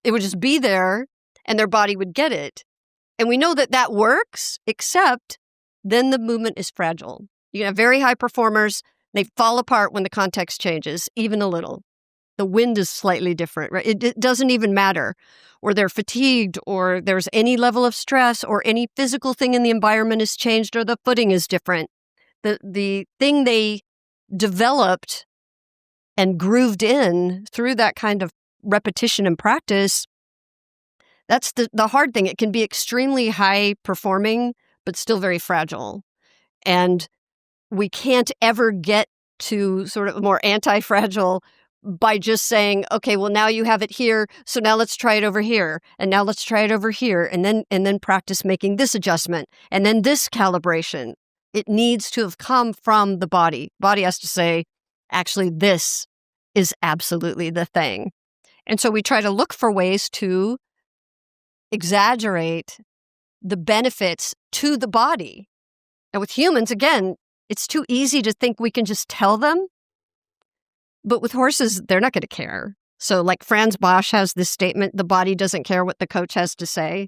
it would just be there and their body would get it. And we know that works, except then the movement is fragile. You can have very high performers. They fall apart when the context changes, even a little. The wind is slightly different, right? It doesn't even matter. Or they're fatigued, or there's any level of stress, or any physical thing in the environment has changed, or the footing is different. The thing they developed and grooved in through that kind of repetition and practice, That's the hard thing. It can be extremely high performing, but still very fragile. And we can't ever get to sort of more anti-fragile by just saying, okay, well, now you have it here, so now let's try it over here, and now let's try it over here, and then practice making this adjustment, and then this calibration. It needs to have come from the body. Body has to say, actually, this is absolutely the thing. And so we try to look for ways to exaggerate the benefits to the body. And with humans, again, it's too easy to think we can just tell them. But with horses, they're not going to care. So like Franz Bosch has this statement, the body doesn't care what the coach has to say.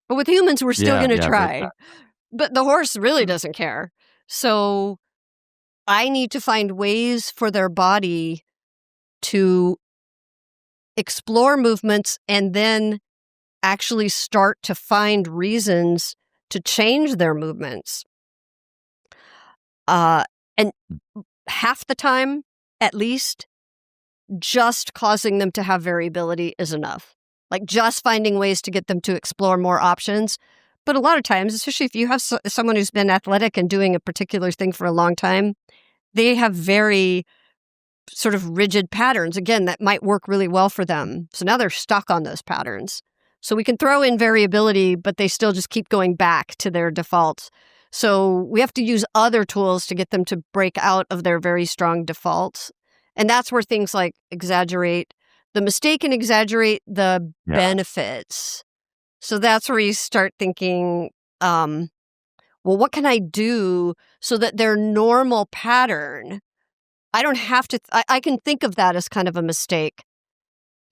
But with humans, we're still going to try. But the horse really doesn't care. So I need to find ways for their body to explore movements and then actually start to find reasons to change their movements. And half the time, at least, just causing them to have variability is enough. Like just finding ways to get them to explore more options. But a lot of times, especially if you have someone who's been athletic and doing a particular thing for a long time, they have very sort of rigid patterns, again, that might work really well for them. So now they're stuck on those patterns. So we can throw in variability, but they still just keep going back to their defaults. So we have to use other tools to get them to break out of their very strong defaults. And that's where things like exaggerate the mistake and exaggerate the benefits. So that's where you start thinking, well, what can I do so that their normal pattern, I don't have to, I can think of that as kind of a mistake,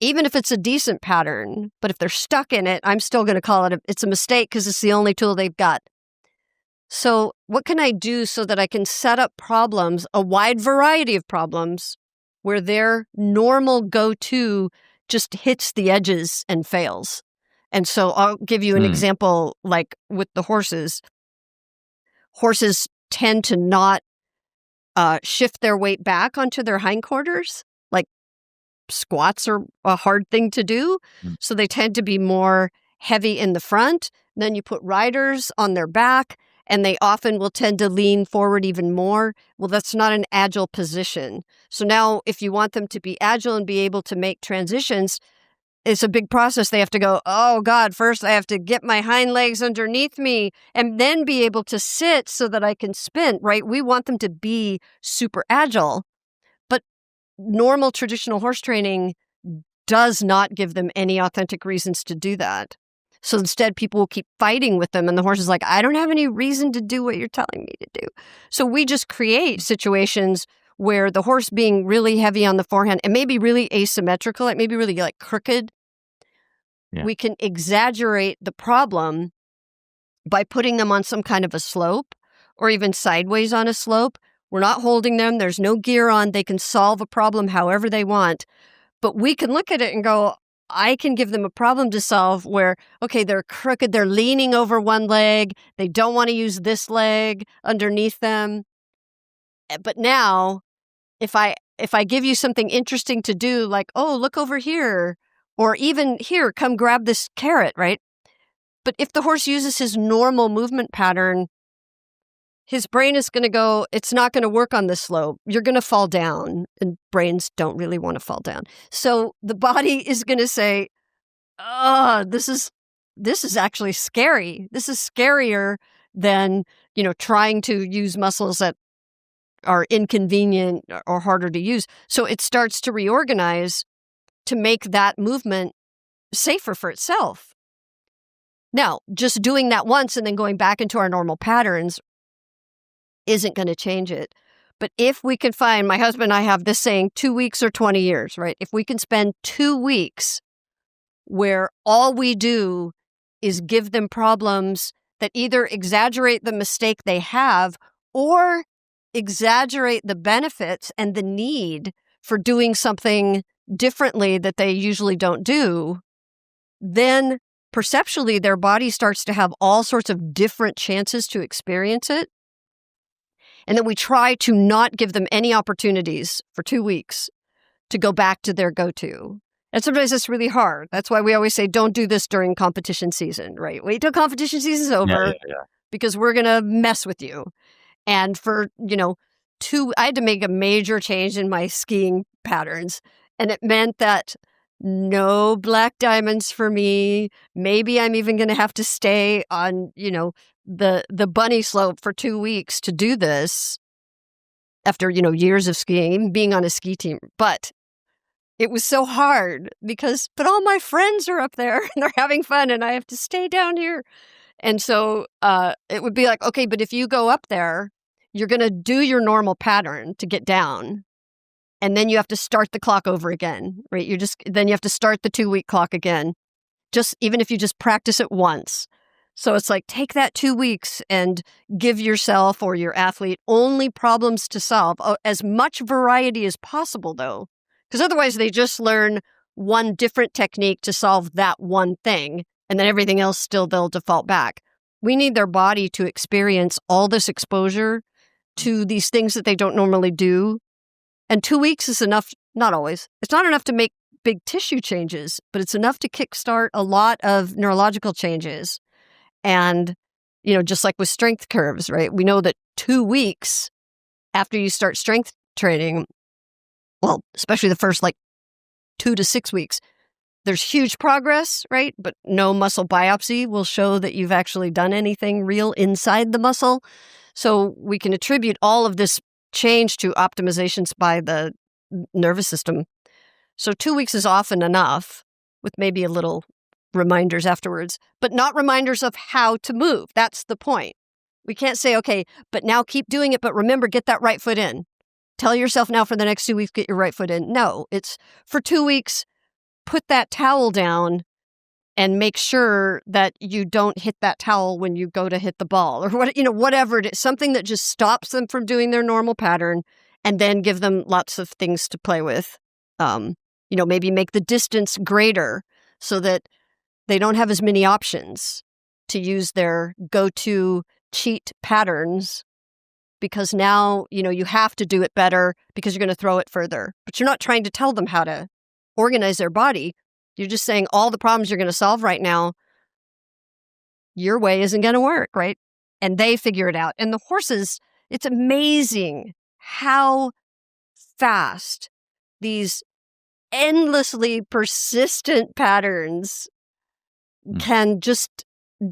even if it's a decent pattern. But if they're stuck in it, I'm still going to call it, it's a mistake because it's the only tool they've got. So what can I do so that I can set up problems, a wide variety of problems, where their normal go-to just hits the edges and fails? And so I'll give you an example, like with the horses. Horses tend to not shift their weight back onto their hindquarters. Like squats are a hard thing to do. So they tend to be more heavy in the front. Then you put riders on their back, and they often will tend to lean forward even more. Well, that's not an agile position. So now if you want them to be agile and be able to make transitions, it's a big process. They have to go, oh God, first I have to get my hind legs underneath me and then be able to sit so that I can spin, right? We want them to be super agile. But normal traditional horse training does not give them any authentic reasons to do that. So instead, people will keep fighting with them, and the horse is like, I don't have any reason to do what you're telling me to do. So we just create situations where the horse being really heavy on the forehand and maybe really asymmetrical, like maybe really like crooked, we can exaggerate the problem by putting them on some kind of a slope or even sideways on a slope. We're not holding them. There's no gear on. They can solve a problem however they want. But we can look at it and go, I can give them a problem to solve where, okay, they're crooked, they're leaning over one leg, they don't want to use this leg underneath them. But now, if I give you something interesting to do, like, oh, look over here, or even here, come grab this carrot, right? But if the horse uses his normal movement pattern, his brain is going to go, it's not going to work on this slope. You're going to fall down. And brains don't really want to fall down. So the body is going to say, oh, this is actually scary. This is scarier than, trying to use muscles that are inconvenient or harder to use. So it starts to reorganize to make that movement safer for itself. Now, just doing that once and then going back into our normal patterns isn't going to change it. But if we can find, my husband and I have this saying, 2 weeks or 20 years, right? If we can spend 2 weeks where all we do is give them problems that either exaggerate the mistake they have or exaggerate the benefits and the need for doing something differently that they usually don't do, then perceptually their body starts to have all sorts of different chances to experience it. And then we try to not give them any opportunities for 2 weeks to go back to their go-to. And sometimes it's really hard. That's why we always say, don't do this during competition season, right? Wait till competition season's over because we're going to mess with you. And for, I had to make a major change in my skiing patterns. And it meant that no black diamonds for me. Maybe I'm even going to have to stay on, the bunny slope for 2 weeks to do this after, years of skiing, even being on a ski team. But it was so hard but all my friends are up there and they're having fun and I have to stay down here. And so it would be like, okay, but if you go up there, you're going to do your normal pattern to get down. And then you have to start the clock over again, right? Then you have to start the 2-week clock again, even if you just practice it once. So it's like, take that 2 weeks and give yourself or your athlete only problems to solve. As much variety as possible, though, because otherwise they just learn one different technique to solve that one thing, and then everything else still they'll default back. We need their body to experience all this exposure to these things that they don't normally do. And 2 weeks is enough, not always. It's not enough to make big tissue changes, but it's enough to kickstart a lot of neurological changes. And, just like with strength curves, right? We know that 2 weeks after you start strength training, well, especially the first 2 to 6 weeks, there's huge progress, right? But no muscle biopsy will show that you've actually done anything real inside the muscle. So we can attribute all of this change to optimizations by the nervous system. So 2 weeks is often enough, with maybe a little reminders afterwards, but not reminders of how to move. That's the point. We can't say, okay, but now keep doing it, but remember, get that right foot in. Tell yourself now for the next 2 weeks, get your right foot in. No, it's for 2 weeks, put that towel down and make sure that you don't hit that towel when you go to hit the ball or whatever it is, something that just stops them from doing their normal pattern, and then give them lots of things to play with. Maybe make the distance greater so that they don't have as many options to use their go-to cheat patterns, because now, you have to do it better because you're going to throw it further. But you're not trying to tell them how to organize their body. You're just saying all the problems you're going to solve right now, your way isn't going to work, right? And they figure it out. And the horses, it's amazing how fast these endlessly persistent patterns can just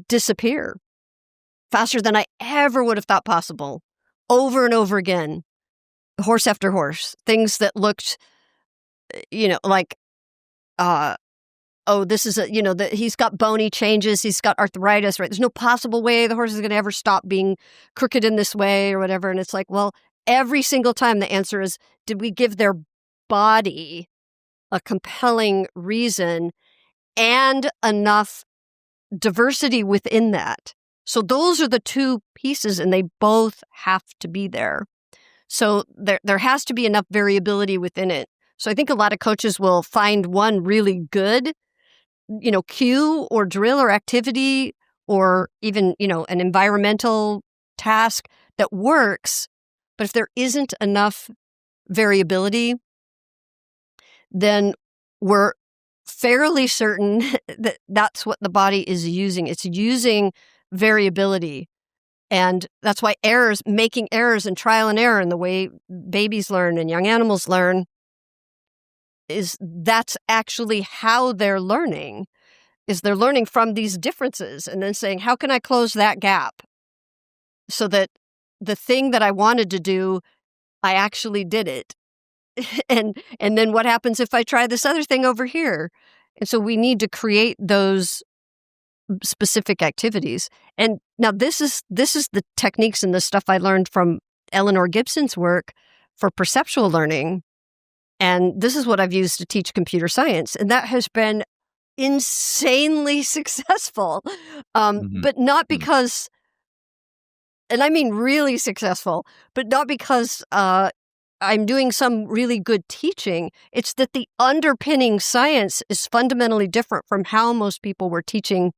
disappear faster than I ever would have thought possible, over and over again, horse after horse. Things that looked, like, this is he's got bony changes, he's got arthritis, right? There's no possible way the horse is going to ever stop being crooked in this way or whatever. And it's like, well, every single time the answer is, did we give their body a compelling reason and enough diversity within that? So those are the two pieces, and they both have to be there. So there has to be enough variability within it. So I think a lot of coaches will find one really good, cue or drill or activity, or even, an environmental task that works. But if there isn't enough variability, then we're fairly certain that that's what the body is using. It's using variability. And that's why making errors and trial and error in the way babies learn and young animals learn, that's actually how they're learning, is they're learning from these differences and then saying, how can I close that gap so that the thing that I wanted to do, I actually did it. and then what happens if I try this other thing over here? And so we need to create those specific activities. And now this is the techniques and the stuff I learned from Eleanor Gibson's work for perceptual learning. And this is what I've used to teach computer science. And that has been insanely successful. But not because, and I mean really successful, but not because I'm doing some really good teaching. It's that the underpinning science is fundamentally different from how most people were teaching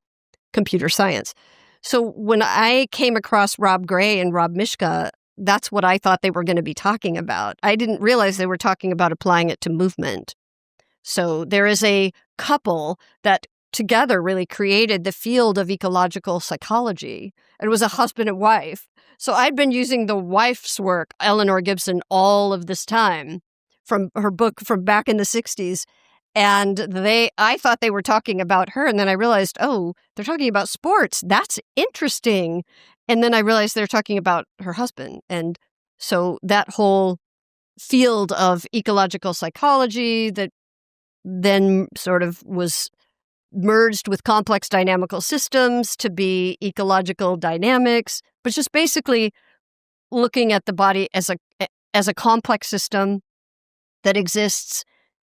computer science. So when I came across Rob Gray and Rob Mishka, that's what I thought they were going to be talking about. I didn't realize they were talking about applying it to movement. So there is a couple that together really created the field of ecological psychology. It was a husband and wife. So I'd been using the wife's work, Eleanor Gibson, all of this time from her book from back in the 60s. And I thought they were talking about her. And then I realized, oh, they're talking about sports. That's interesting. And then I realized they're talking about her husband. And so that whole field of ecological psychology that then sort of was merged with complex dynamical systems to be ecological dynamics, but just basically looking at the body as a complex system that exists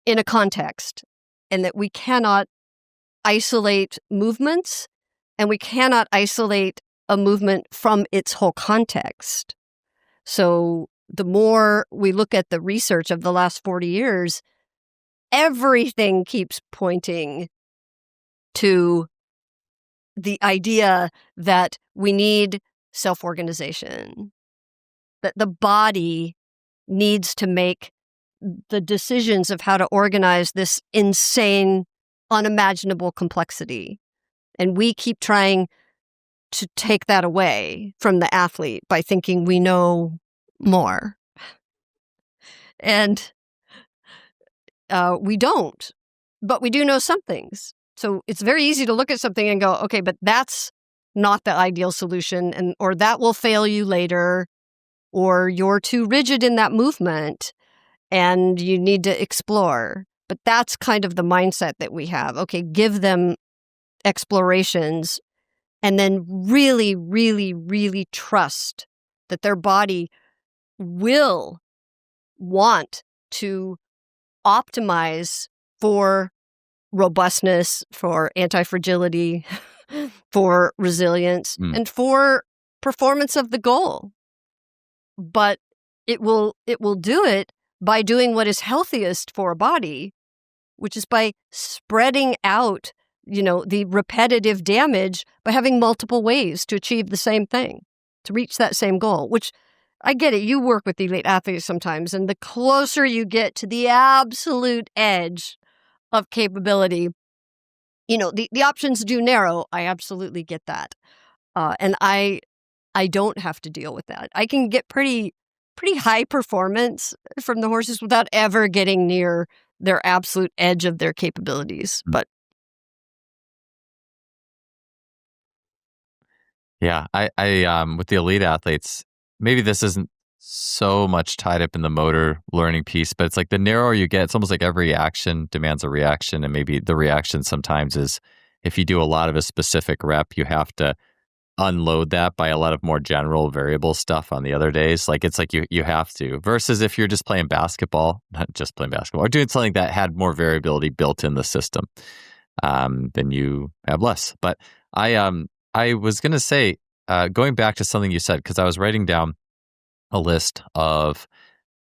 in a context, and that we cannot isolate movements, and we cannot isolate a movement from its whole context. So the more we look at the research of the last 40 years, everything keeps pointing to the idea that we need self-organization, that the body needs to make the decisions of how to organize this insane, unimaginable complexity. And we keep trying to take that away from the athlete by thinking we know more. And we don't, but we do know some things. So it's very easy to look at something and go, okay, but that's not the ideal solution, or that will fail you later, or you're too rigid in that movement and you need to explore. But that's kind of the mindset that we have. Okay, give them explorations and then really, really, really trust that their body will want to optimize for robustness, for anti-fragility, for resilience, and for performance of the goal. But it will do it by doing what is healthiest for a body, which is by spreading out, the repetitive damage by having multiple ways to achieve the same thing, to reach that same goal, which I get it. You work with elite athletes sometimes, and the closer you get to the absolute edge of capability, the options do narrow. I absolutely get that. And I don't have to deal with that. I can get pretty high performance from the horses without ever getting near their absolute edge of their capabilities. But yeah, I with the elite athletes, maybe this isn't so much tied up in the motor learning piece, but it's like the narrower you get, it's almost like every action demands a reaction. And maybe the reaction sometimes is if you do a lot of a specific rep, you have to unload that by a lot of more general variable stuff on the other days. Like it's like you have to, versus if you're just playing basketball, not just playing basketball, or doing something that had more variability built in the system, then you have less. But I was going to say, going back to something you said, because I was writing down a list of,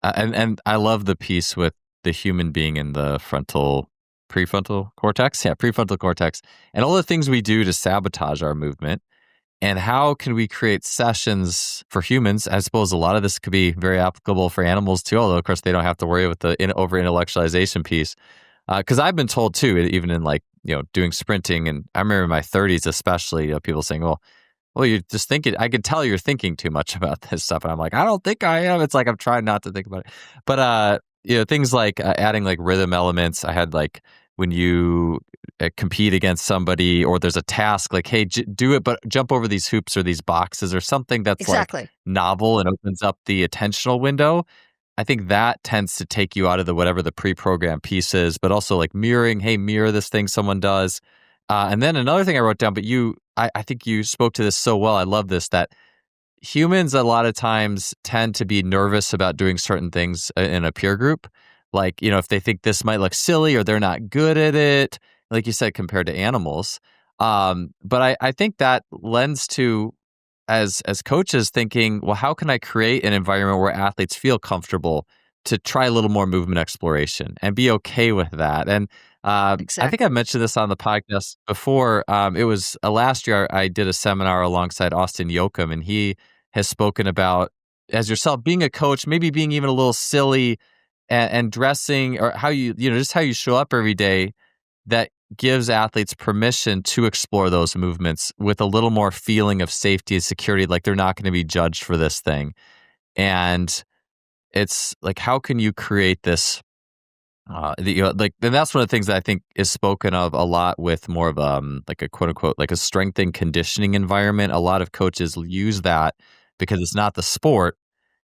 and I love the piece with the human being in the prefrontal cortex. Yeah, prefrontal cortex. And all the things we do to sabotage our movement. And how can we create sessions for humans? I suppose a lot of this could be very applicable for animals too, although of course they don't have to worry with the over-intellectualization piece. Because I've been told too, even in doing sprinting, and I remember in my 30s especially, people saying, well, you're just thinking, I could tell you're thinking too much about this stuff. And I'm like, I don't think I am. It's like I'm trying not to think about it. But, things like adding like rhythm elements. I had like when you compete against somebody or there's a task like, hey, do it, but jump over these hoops or these boxes or something that's exactly. like novel and opens up the attentional window. I think that tends to take you out of whatever the pre-programmed piece is, but also like mirroring, hey, mirror this thing someone does. And then another thing I wrote down, but I think you spoke to this so well. I love this, that humans a lot of times tend to be nervous about doing certain things in a peer group. Like, if they think this might look silly or they're not good at it, like you said, compared to animals. But I think that lends to, as coaches, thinking, well, how can I create an environment where athletes feel comfortable to try a little more movement exploration and be okay with that? And Exactly. I think I mentioned this on the podcast before. It was last year I did a seminar alongside Austin Yoakum, and he has spoken about, as yourself, being a coach, maybe being even a little silly and dressing, or how just how you show up every day, that gives athletes permission to explore those movements with a little more feeling of safety and security, like they're not going to be judged for this thing. And it's like, how can you create this? And that's one of the things that I think is spoken of a lot with more of like a quote unquote like a strength and conditioning environment. A lot of coaches use that because it's not the sport,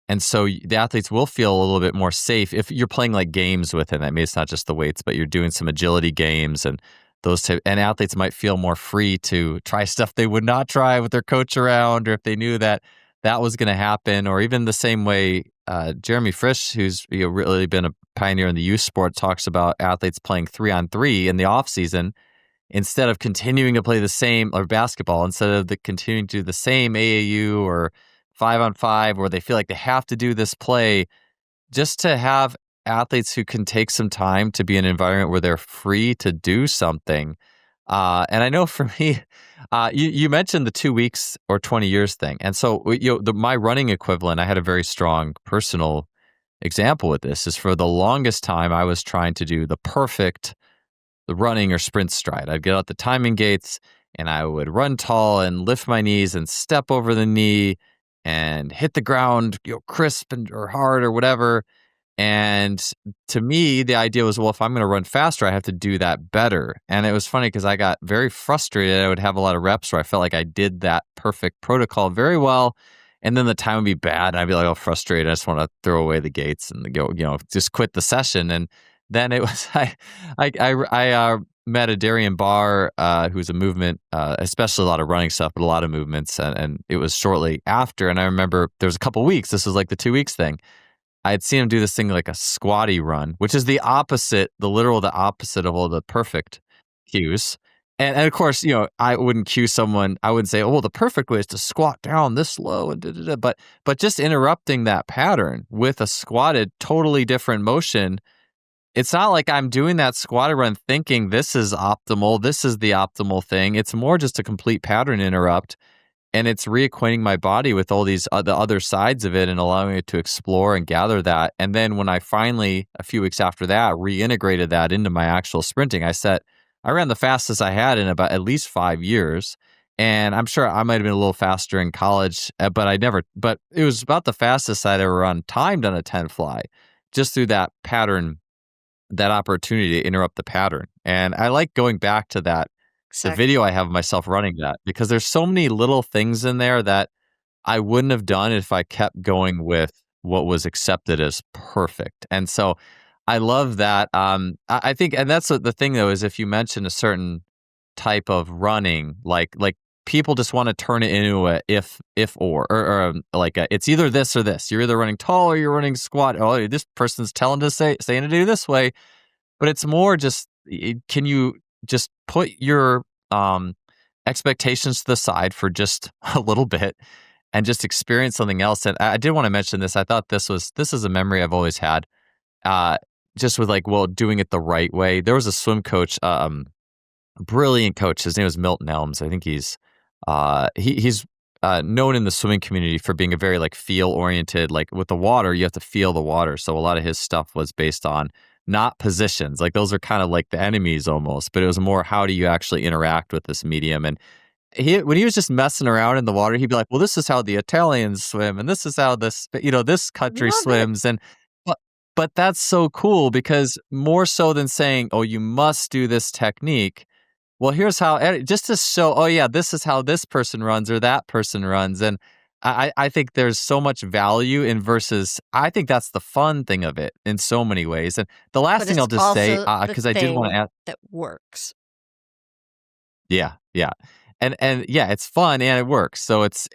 and so the athletes will feel a little bit more safe if you're playing like games with it. I mean, it's not just the weights, but you're doing some agility games and those type. And athletes might feel more free to try stuff they would not try with their coach around, or if they knew that that was going to happen. Or even the same way Jeremy Frisch, who's really been a pioneer in the youth sport, talks about athletes playing 3-on-3 in the off season instead of continuing to play the same, or basketball, instead of continuing to do the same AAU or 5-on-5, where they feel like they have to do this play, just to have athletes who can take some time to be in an environment where they're free to do something. And I know for me, you mentioned the 2 weeks or 20 years thing. And so, my running equivalent, I had a very strong personal example with this, is for the longest time, I was trying to do the perfect running or sprint stride. I'd get out the timing gates and I would run tall and lift my knees and step over the knee and hit the ground, crisp or hard or whatever. And to me, the idea was, well, if I'm going to run faster, I have to do that better. And it was funny because I got very frustrated. I would have a lot of reps where I felt like I did that perfect protocol very well. And then the time would be bad. And I'd be like, oh, frustrated. I just want to throw away the gates and go, just quit the session. And then it was, I met a Darian Barr, who's a movement, especially a lot of running stuff, but a lot of movements. And it was shortly after. And I remember there was a couple weeks. This was like the 2 weeks thing. I had seen him do this thing like a squatty run, which is the opposite, the opposite of all the perfect cues. And of course, I wouldn't cue someone. I wouldn't say, "Oh, well, the perfect way is to squat down this low," and da-da-da. But just interrupting that pattern with a squatted, totally different motion. It's not like I'm doing that squatted run thinking this is optimal, this is the optimal thing. It's more just a complete pattern interrupt. And it's reacquainting my body with all these the other sides of it and allowing it to explore and gather that. And then when I finally, a few weeks after that, reintegrated that into my actual sprinting, I ran the fastest I had in about at least 5 years. And I'm sure I might have been a little faster in college, but it was about the fastest I'd ever run timed on a 10 fly, just through that pattern, that opportunity to interrupt the pattern. And I like going back to that, the Exactly. video I have of myself running that, because there's so many little things in there that I wouldn't have done if I kept going with what was accepted as perfect. And so I love that. I think, and that's the thing though, is if you mention a certain type of running, like people just want to turn it into a if or like it's either this or this. You're either running tall or you're running squat. Oh, this person's saying to do this way. But it's more just, can you just put your expectations to the side for just a little bit and just experience something else? And I did want to mention this. I thought this is a memory I've always had, uh, just with like, well, doing it the right way. There was a swim coach, brilliant coach. His name was Milton Elms. I think he's known in the swimming community for being a very like feel oriented. Like with the water, you have to feel the water. So a lot of his stuff was based on not positions. Like those are kind of like the enemies almost, but it was more, how do you actually interact with this medium? And when he was just messing around in the water, he'd be like, well, this is how the Italians swim, and this is how this country Love it. swims. And but that's so cool, because more so than saying, oh, you must do this technique, well, here's how, just to show, oh yeah, this is how this person runs or that person runs. And I think there's so much value in, versus, I think that's the fun thing of it in so many ways. And the last But thing I'll it's just say, also the because I did want to thing add, that works. yeah, yeah. And yeah, it's fun and it works. So it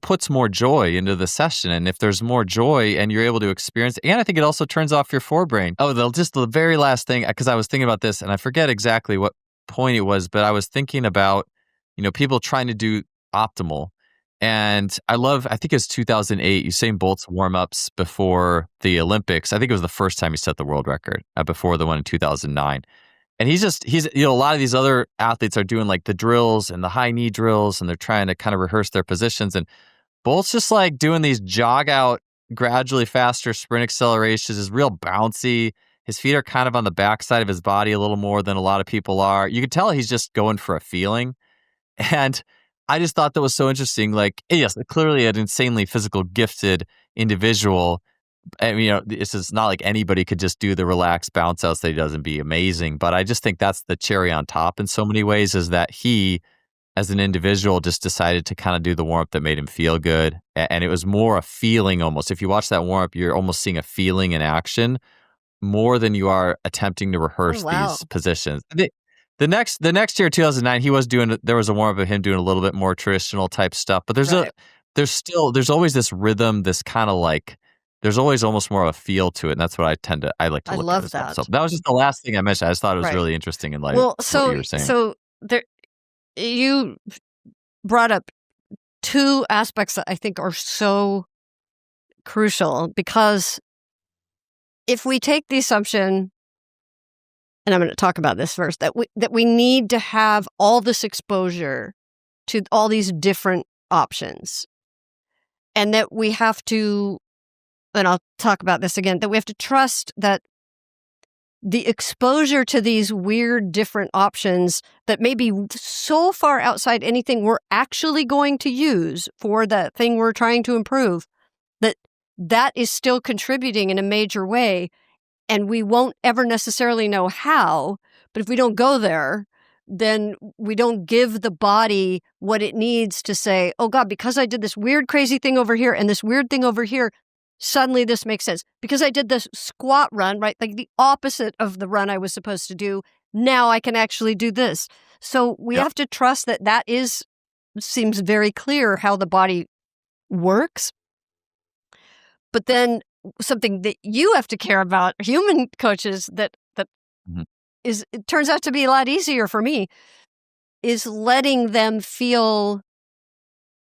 puts more joy into the session. And if there's more joy and you're able to experience, and I think it also turns off your forebrain. Oh, just the very last thing, because I was thinking about this and I forget exactly what point it was, but I was thinking about, people trying to do optimal. And I think it was 2008, Usain Bolt's warm-ups before the Olympics. I think it was the first time he set the world record, before the one in 2009. And he's a lot of these other athletes are doing like the drills and the high knee drills, and they're trying to kind of rehearse their positions. And Bolt's just like doing these jog out gradually faster sprint accelerations, is real bouncy. His feet are kind of on the backside of his body a little more than a lot of people are. You could tell he's just going for a feeling. And I just thought that was so interesting. Like, yes, clearly an insanely physical gifted individual. I mean, this is not like anybody could just do the relaxed bounce outs that he does and be amazing. But I just think that's the cherry on top in so many ways, is that he, as an individual, just decided to kind of do the warm-up that made him feel good. And it was more a feeling almost. If you watch that warm-up, you're almost seeing a feeling in action more than you are attempting to rehearse these positions. The next year, 2009, he was there was a warm-up of him doing a little bit more traditional type stuff. But there's always this rhythm, this kind of like, there's always almost more of a feel to it. And that's what I like to look at as well. So that was just the last thing I mentioned. I just thought it was really interesting in light of what you were saying. So you brought up two aspects that I think are so crucial, because if we take the assumption, and I'm going to talk about this first, that we need to have all this exposure to all these different options, and that we have to, and I'll talk about this again, that we have to trust that the exposure to these weird different options that may be so far outside anything we're actually going to use for the thing we're trying to improve, that is still contributing in a major way. And we won't ever necessarily know how, but if we don't go there, then we don't give the body what it needs to say, oh God, because I did this weird, crazy thing over here and this weird thing over here, suddenly this makes sense. Because I did this squat run, right? Like the opposite of the run I was supposed to do. Now I can actually do this. So we have to trust that seems very clear how the body works. But then something that you have to care about, human coaches, that it turns out to be a lot easier for me, is letting them feel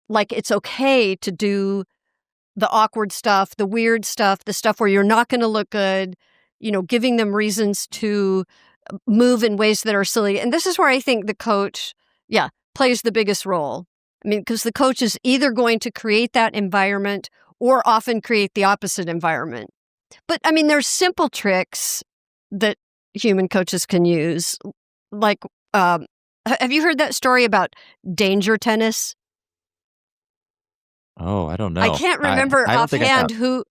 like it's okay to do the awkward stuff, the weird stuff, the stuff where you're not going to look good, giving them reasons to move in ways that are silly. And this is where I think the coach, plays the biggest role. I mean, because the coach is either going to create that environment or often create the opposite environment. But I mean, there's simple tricks that human coaches can use. Like, have you heard that story about danger tennis? Oh, I don't know. I can't remember offhand who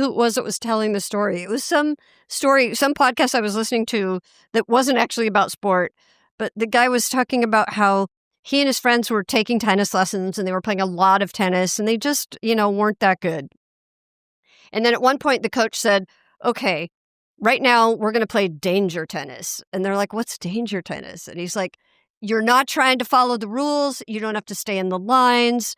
it was that was telling the story. It was some podcast I was listening to that wasn't actually about sport, but the guy was talking about how he and his friends were taking tennis lessons and they were playing a lot of tennis and they just, weren't that good. And then at one point the coach said, okay, right now we're going to play danger tennis. And they're like, what's danger tennis? And he's like, you're not trying to follow the rules. You don't have to stay in the lines.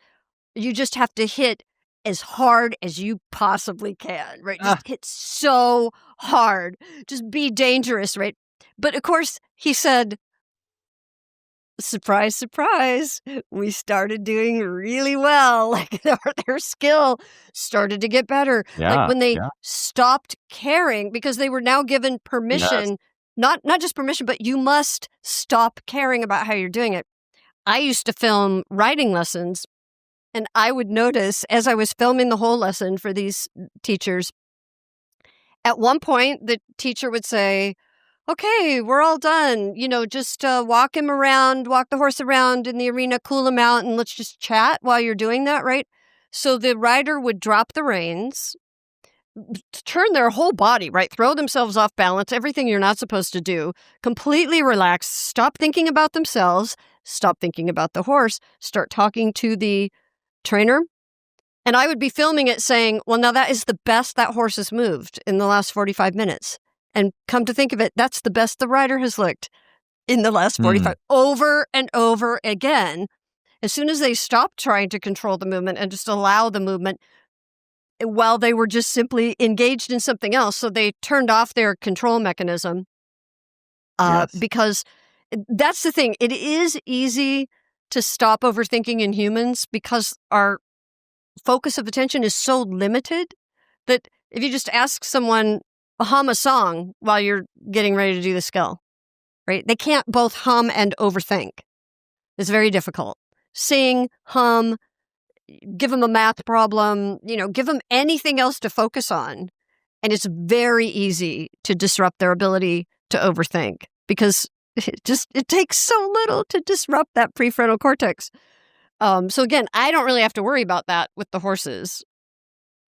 You just have to hit as hard as you possibly can, right? Just hit so hard. Just be dangerous, right? But of course, he said, surprise, surprise, we started doing really well. Like their skill started to get better. Like when they stopped caring, because they were now given permission, not just permission, but you must stop caring about how you're doing it. I used to film writing lessons, and I would notice as I was filming the whole lesson for these teachers, at one point the teacher would say, okay, we're all done. Just walk the horse around in the arena, cool him out, and let's just chat while you're doing that, right? So the rider would drop the reins, turn their whole body, right? Throw themselves off balance, everything you're not supposed to do, completely relax, stop thinking about themselves, stop thinking about the horse, start talking to the trainer. And I would be filming it saying, well, now that is the best that horse has moved in the last 45 minutes. And come to think of it, that's the best the rider has looked in the last 45, over and over again. As soon as they stopped trying to control the movement and just allow the movement while they were just simply engaged in something else. So they turned off their control mechanism because that's the thing. It is easy to stop overthinking in humans because our focus of attention is so limited that if you just ask someone, hum a song while you're getting ready to do the skill, right? They can't both hum and overthink. It's very difficult. Sing, hum, give them a math problem, give them anything else to focus on. And it's very easy to disrupt their ability to overthink because it takes so little to disrupt that prefrontal cortex. So again, I don't really have to worry about that with the horses.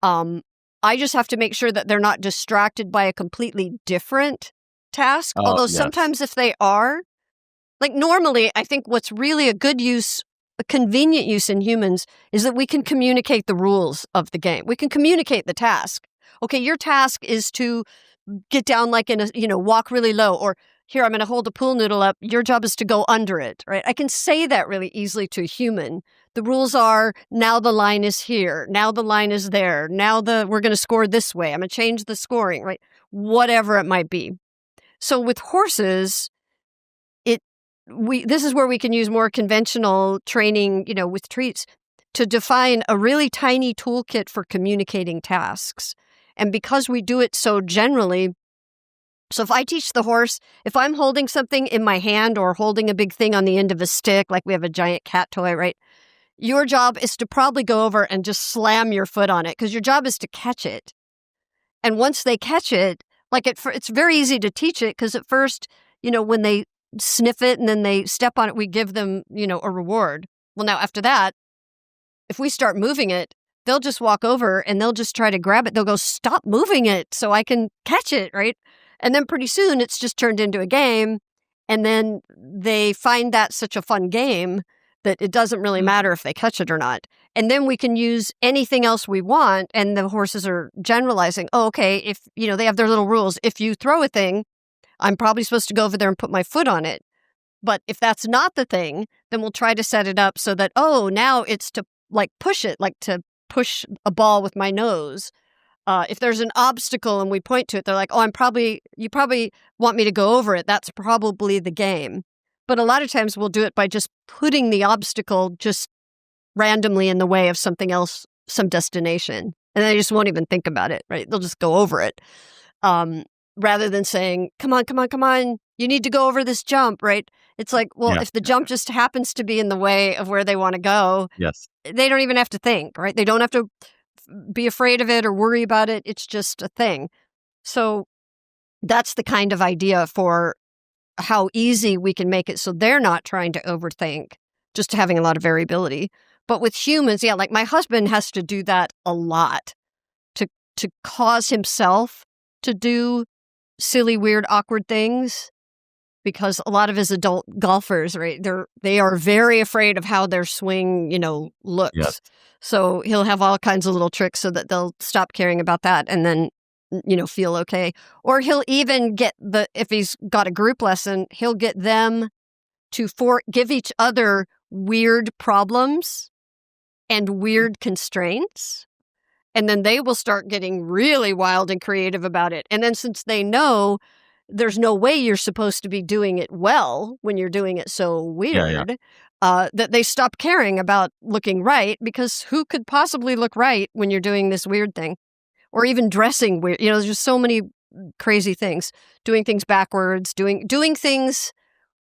I just have to make sure that they're not distracted by a completely different task. Oh, Although yes. sometimes if they are, like normally, I think what's really a good use, a convenient use in humans is that we can communicate the rules of the game. We can communicate the task. Okay, your task is to get down like in a, walk really low, or here, I'm going to hold a pool noodle up. Your job is to go under it, right? I can say that really easily to a human. The rules are now the line is here. Now the line is there. Now we're going to score this way. I'm going to change the scoring, right? Whatever it might be. So with horses, this is where we can use more conventional training, with treats to define a really tiny toolkit for communicating tasks. And because we do it so generally, so if I teach the horse, if I'm holding something in my hand or holding a big thing on the end of a stick, like we have a giant cat toy, right? Your job is to probably go over and just slam your foot on it because your job is to catch it. And once they catch it, it's very easy to teach it because at first, when they sniff it and then they step on it, we give them, a reward. Well, now after that, if we start moving it, they'll just walk over and they'll just try to grab it. They'll go, stop moving it so I can catch it, right? And then pretty soon it's just turned into a game. And then they find that such a fun game that it doesn't really matter if they catch it or not. And then we can use anything else we want. And the horses are generalizing, okay, if, they have their little rules. If you throw a thing, I'm probably supposed to go over there and put my foot on it. But if that's not the thing, then we'll try to set it up so that, now it's to push it, to push a ball with my nose. If there's an obstacle and we point to it, they're like, you probably want me to go over it. That's probably the game. But a lot of times we'll do it by just putting the obstacle just randomly in the way of something else, some destination. And they just won't even think about it, right? They'll just go over it. Rather than saying, come on, you need to go over this jump, right? It's like, well, if the jump just happens to be in the way of where they want to go, yes, they don't even have to think, right? They don't have to be afraid of it or worry about it. It's just a thing. So that's the kind of idea for how easy we can make it so they're not trying to overthink, just having a lot of variability. But with humans, like my husband has to do that a lot to cause himself to do silly, weird, awkward things, because a lot of his adult golfers, right, they are very afraid of how their swing, looks. Yes. So he'll have all kinds of little tricks so that they'll stop caring about that and then, feel okay. Or he'll even get if he's got a group lesson, he'll get them to give each other weird problems and weird constraints. And then they will start getting really wild and creative about it. And then since they know there's no way you're supposed to be doing it well when you're doing it so weird, that they stop caring about looking right, because who could possibly look right when you're doing this weird thing? Or even dressing weird. There's just so many crazy things. Doing things backwards, doing things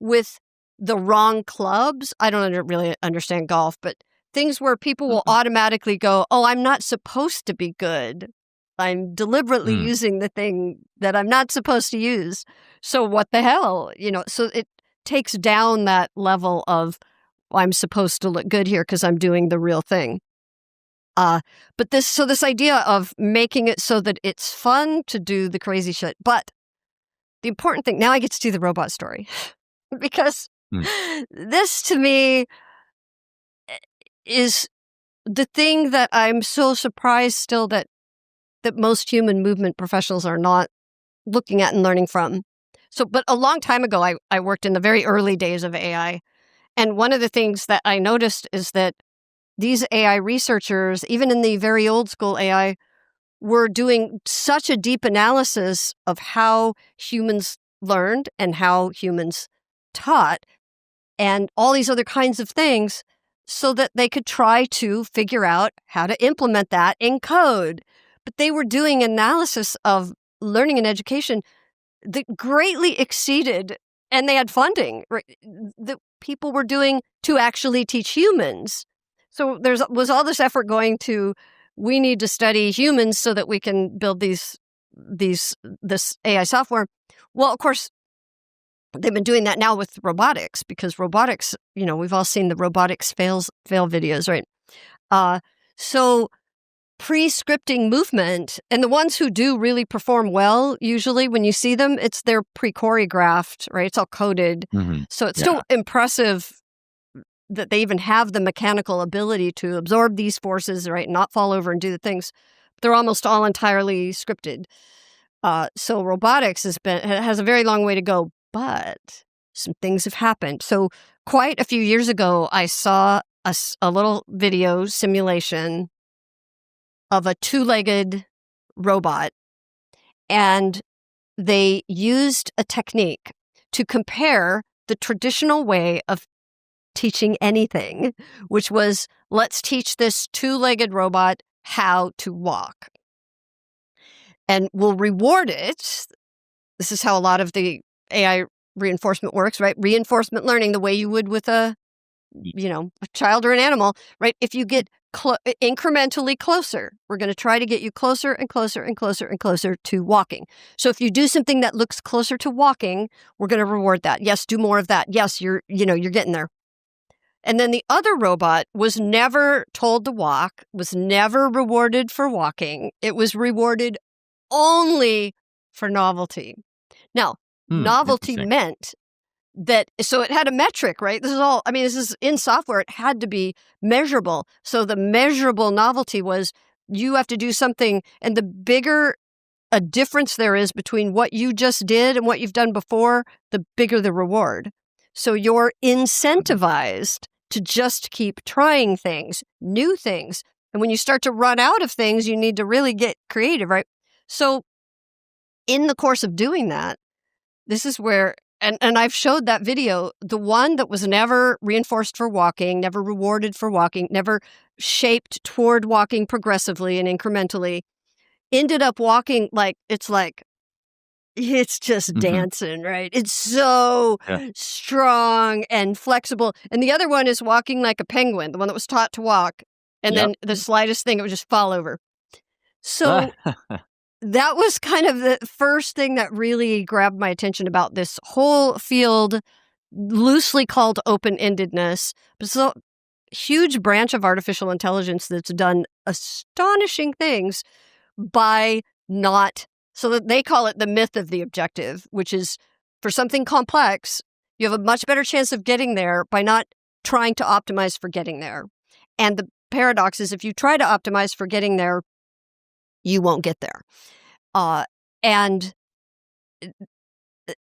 with the wrong clubs. I don't really understand golf, but things where people will automatically go, I'm not supposed to be good. I'm deliberately using the thing that I'm not supposed to use. So what the hell? So it takes down that level of, I'm supposed to look good here because I'm doing the real thing. But this idea of making it so that it's fun to do the crazy shit. But the important thing, now I get to do the robot story because this to me is the thing that I'm so surprised still that most human movement professionals are not looking at and learning from. So, but a long time ago, I worked in the very early days of AI. And one of the things that I noticed is that these AI researchers, even in the very old school AI, were doing such a deep analysis of how humans learned and how humans taught and all these other kinds of things, so that they could try to figure out how to implement that in code. But they were doing analysis of learning and education that greatly exceeded, and they had funding, right, that people were doing to actually teach humans. So there was all this effort going to, we need to study humans so that we can build this AI software. Well, of course, they've been doing that now with robotics, because robotics, we've all seen the robotics fail videos, right? So pre-scripting movement, and the ones who do really perform well, usually when you see them, they're pre-choreographed, right? It's all coded. So it's still impressive that they even have the mechanical ability to absorb these forces, right? Not fall over and do the things. They're almost all entirely scripted. So robotics has a very long way to go, but some things have happened. So quite a few years ago, I saw a little video simulation of a two-legged robot, and they used a technique to compare the traditional way of teaching anything, which was, let's teach this two-legged robot how to walk. And we'll reward it. This is how a lot of the AI reinforcement works, right? Reinforcement learning, the way you would with a child or an animal, right? If you get incrementally closer, we're going to try to get you closer and closer and closer and closer to walking. So if you do something that looks closer to walking, we're going to reward that. Yes, do more of that. Yes, you're getting there. And then the other robot was never told to walk, was never rewarded for walking. It was rewarded only for novelty. Now, novelty meant that, so it had a metric, right? This is in software, it had to be measurable. So the measurable novelty was, you have to do something, and the bigger a difference there is between what you just did and what you've done before, the bigger the reward. So you're incentivized to just keep trying things, new things. And when you start to run out of things, you need to really get creative, right? So in the course of doing that, this is where, and I've showed that video, the one that was never reinforced for walking, never rewarded for walking, never shaped toward walking progressively and incrementally, ended up walking it's just dancing, right? It's so strong and flexible. And the other one is walking like a penguin, the one that was taught to walk. And then the slightest thing, it would just fall over. So that was kind of the first thing that really grabbed my attention about this whole field, loosely called open-endedness. But it's a huge branch of artificial intelligence that's done astonishing things by not... So that they call it the myth of the objective, which is, for something complex, you have a much better chance of getting there by not trying to optimize for getting there. And the paradox is, if you try to optimize for getting there, you won't get there. And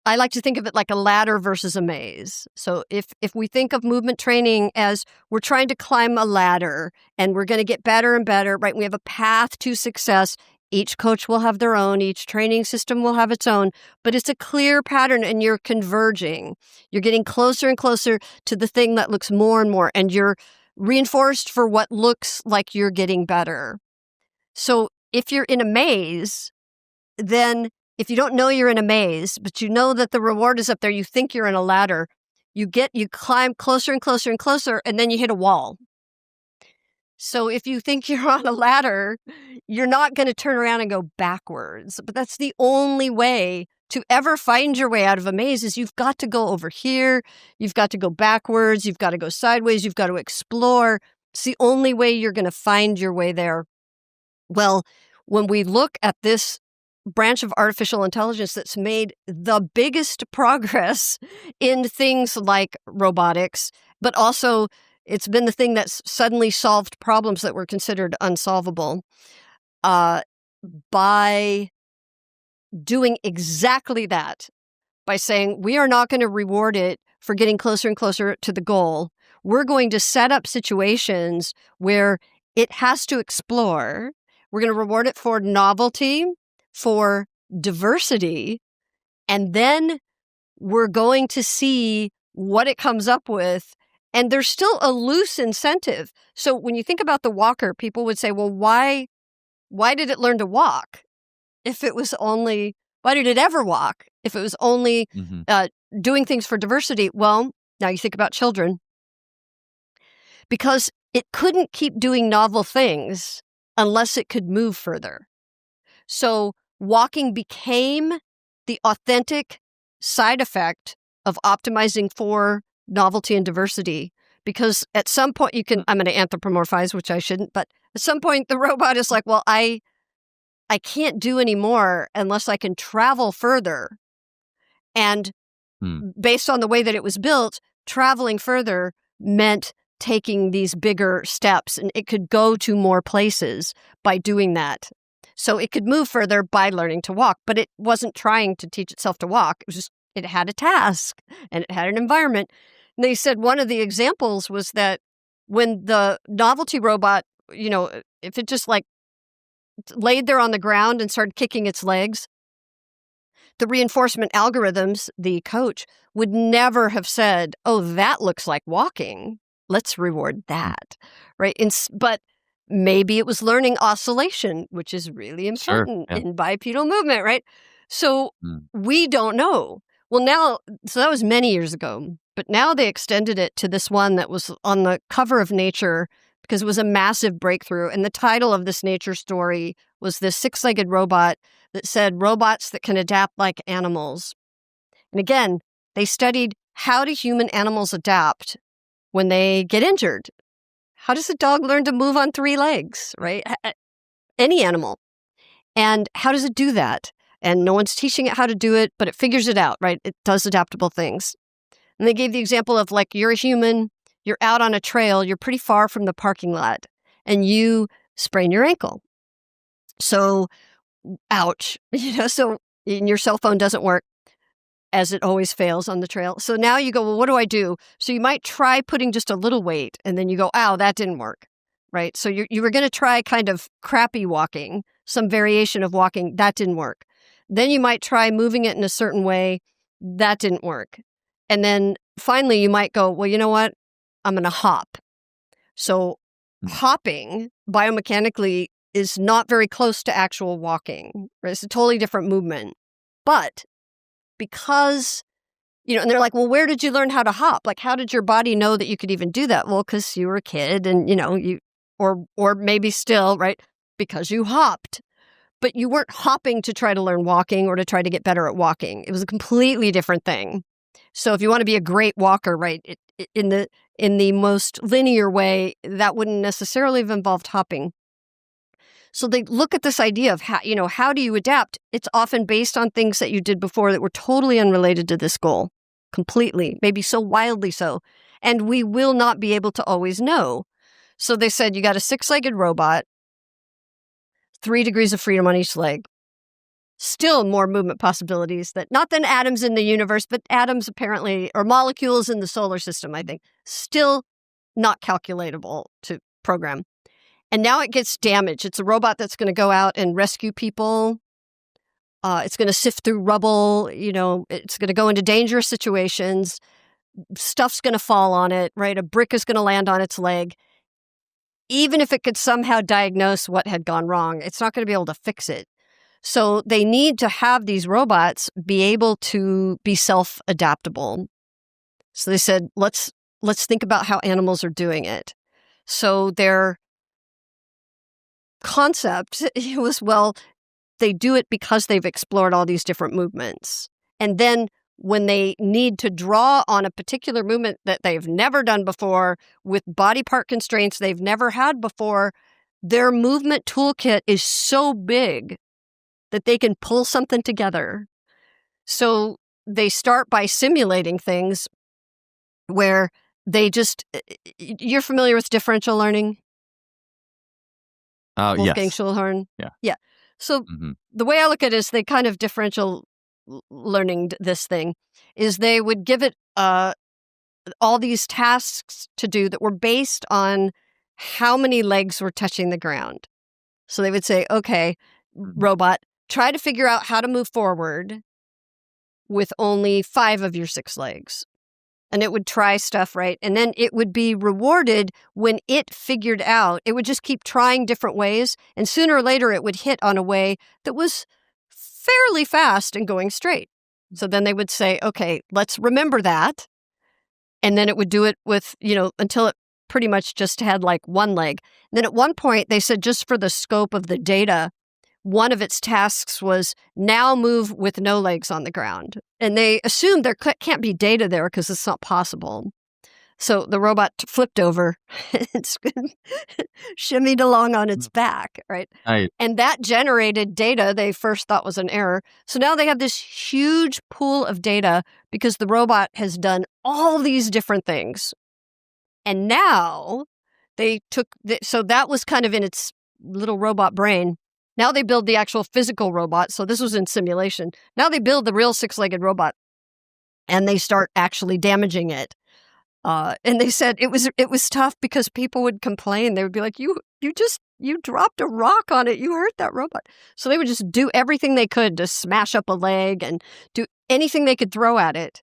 I like to think of it like a ladder versus a maze. So if we think of movement training as we're trying to climb a ladder and we're going to get better and better, right? We have a path to success. Each coach will have their own, each training system will have its own, but it's a clear pattern and you're converging. You're getting closer and closer to the thing that looks more and more, and you're reinforced for what looks like you're getting better. So if you're in a maze, then if you don't know you're in a maze, but you know that the reward is up there, you think you're in a ladder, you climb closer and closer and closer, and then you hit a wall. So if you think you're on a ladder, you're not going to turn around and go backwards. But that's the only way to ever find your way out of a maze, is you've got to go over here, you've got to go backwards, you've got to go sideways, you've got to explore. It's the only way you're going to find your way there. Well, when we look at this branch of artificial intelligence that's made the biggest progress in things like robotics, but also it's been the thing that's suddenly solved problems that were considered unsolvable, by doing exactly that, by saying, we are not going to reward it for getting closer and closer to the goal. We're going to set up situations where it has to explore. We're going to reward it for novelty, for diversity, and then we're going to see what it comes up with. And there's still a loose incentive. So when you think about the walker, people would say, well, why did it learn to walk if it was only, why did it ever walk if it was only doing things for diversity? Well, now you think about children. Because it couldn't keep doing novel things unless it could move further. So walking became the authentic side effect of optimizing for novelty and diversity. Because at some point I'm going to anthropomorphize, which I shouldn't, but at some point the robot is like, well, I can't do any more unless I can travel further. And based on the way that it was built, traveling further meant taking these bigger steps, and it could go to more places by doing that. So it could move further by learning to walk, but it wasn't trying to teach itself to walk. It was just, it had a task and it had an environment. And they said one of the examples was that when the novelty robot, if it just like laid there on the ground and started kicking its legs, the reinforcement algorithms, the coach, would never have said, oh, that looks like walking. Let's reward that, right? But maybe it was learning oscillation, which is really important in bipedal movement, right? So we don't know. Well, so that was many years ago, but now they extended it to this one that was on the cover of Nature because it was a massive breakthrough. And the title of this Nature story was this 6-legged robot that said robots that can adapt like animals. And again, they studied how do human animals adapt when they get injured. How does a dog learn to move on 3 legs, right? Any animal. And how does it do that? And no one's teaching it how to do it, but it figures it out, right? It does adaptable things. And they gave the example of like, you're a human, you're out on a trail, you're pretty far from the parking lot, and you sprain your ankle. So, ouch. So your cell phone doesn't work, as it always fails on the trail. So now you go, well, what do I do? So you might try putting just a little weight, and then you go, ow, that didn't work, right? So you were going to try kind of crappy walking, some variation of walking, that didn't work. Then you might try moving it in a certain way, that didn't work. And then finally you might go, well, you know what? I'm going to hop. So hopping biomechanically is not very close to actual walking, right? It's a totally different movement. But because, and they're like, well, where did you learn how to hop? Like, how did your body know that you could even do that? Well, because you were a kid and, or maybe still, right? Because you hopped. But you weren't hopping to try to learn walking or to try to get better at walking. It was a completely different thing. So if you want to be a great walker, right, in the most linear way, that wouldn't necessarily have involved hopping. So they look at this idea of how do you adapt? It's often based on things that you did before that were totally unrelated to this goal, completely, maybe so wildly so. And we will not be able to always know. So they said you got a 6-legged robot, 3 degrees of freedom on each leg. Still more movement possibilities not than atoms in the universe, but atoms apparently, or molecules in the solar system, I think, still not calculatable to program. And now it gets damaged. It's a robot that's going to go out and rescue people. It's going to sift through rubble. It's going to go into dangerous situations. Stuff's going to fall on it, right? A brick is going to land on its leg. Even if it could somehow diagnose what had gone wrong, it's not going to be able to fix it. So they need to have these robots be able to be self-adaptable. So they said, let's think about how animals are doing it. So their concept was, well, they do it because they've explored all these different movements. And then when they need to draw on a particular movement that they've never done before with body part constraints they've never had before, their movement toolkit is so big that they can pull something together. So they start by simulating things where you're familiar with differential learning? Wolfgang Yes. Schulhorn? Yeah. Yeah. So the way I look at it is they kind of differential learning this thing is they would give it all these tasks to do that were based on how many legs were touching the ground. So they would say, okay, robot, try to figure out how to move forward with only 5 of your 6 legs. And it would try stuff, right? And then it would be rewarded when it figured out. It would just keep trying different ways. And sooner or later, it would hit on a way that was fairly fast and going straight. So then they would say, okay, let's remember that. And then it would do it with, until it pretty much just had like one leg. And then at one point, they said just for the scope of the data, one of its tasks was now move with no legs on the ground. And they assumed there can't be data there because it's not possible. So the robot flipped over and shimmied along on its back, right? And that generated data they first thought was an error. So now they have this huge pool of data because the robot has done all these different things. And now they took, so that was kind of in its little robot brain. Now they build the actual physical robot. So this was in simulation. Now they build the real six-legged robot and they start actually damaging it. And they said it was tough because people would complain. They would be like, you dropped a rock on it. You hurt that robot. So they would just do everything they could to smash up a leg and do anything they could throw at it.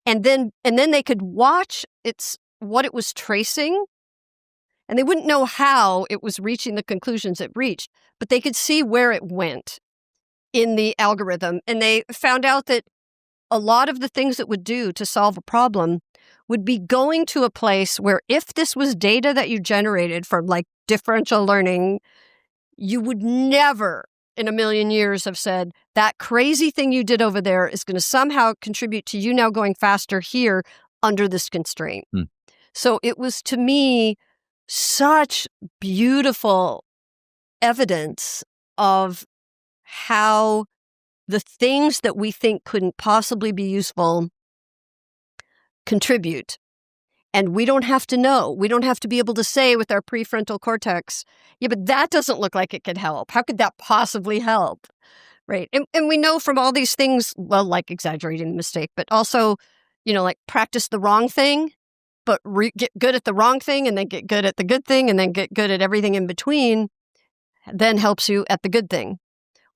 And then they could watch what it was tracing. And they wouldn't know how it was reaching the conclusions it reached, but they could see where it went in the algorithm. And they found out that a lot of the things it would do to solve a problem would be going to a place where if this was data that you generated from like differential learning, you would never in a million years have said that crazy thing you did over there is going to somehow contribute to you now going faster here under this constraint. So it was, to me, such beautiful evidence of how the things that we think couldn't possibly be useful contribute. And we don't have to know. We don't have to be able to say with our prefrontal cortex, yeah, but that doesn't look like it could help. How could that possibly help? Right. And we know from all these things, well, like exaggerating the mistake, but also, like practice the wrong thing, but get good at the wrong thing and then get good at the good thing and then get good at everything in between, then helps you at the good thing.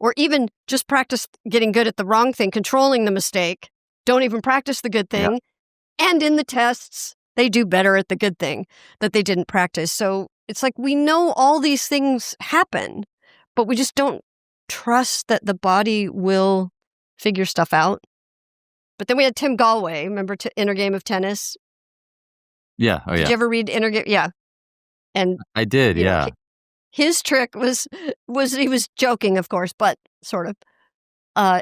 Or even just practice getting good at the wrong thing, controlling the mistake. Don't even practice the good thing. Yep. And in the tests, they do better at the good thing that they didn't practice. So it's like we know all these things happen, but we just don't trust that the body will figure stuff out. But then we had Tim Galway, remember Inner Game of Tennis? Yeah. Oh, yeah. Did you ever read Inner Game? Yeah. And I did, yeah. His trick was he was joking, of course, but sort of,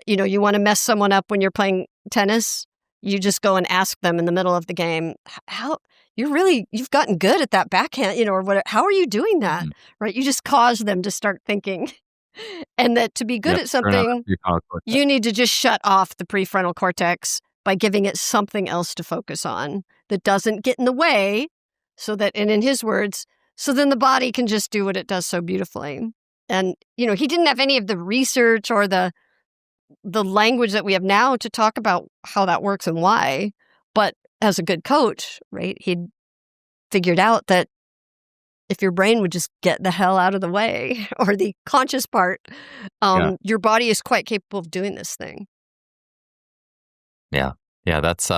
you want to mess someone up when you're playing tennis, you just go and ask them in the middle of the game, how you've gotten good at that backhand, or what, how are you doing that? Mm-hmm. Right? You just cause them to start thinking. And that to be good at something, you need to just shut off the prefrontal cortex by giving it something else to focus on that doesn't get in the way, so that, and in his words, so then the body can just do what it does so beautifully. And, he didn't have any of the research or the language that we have now to talk about how that works and why. But as a good coach, right, he'd figured out that if your brain would just get the hell out of the way, or the conscious part, your body is quite capable of doing this thing. Yeah. Yeah. That's,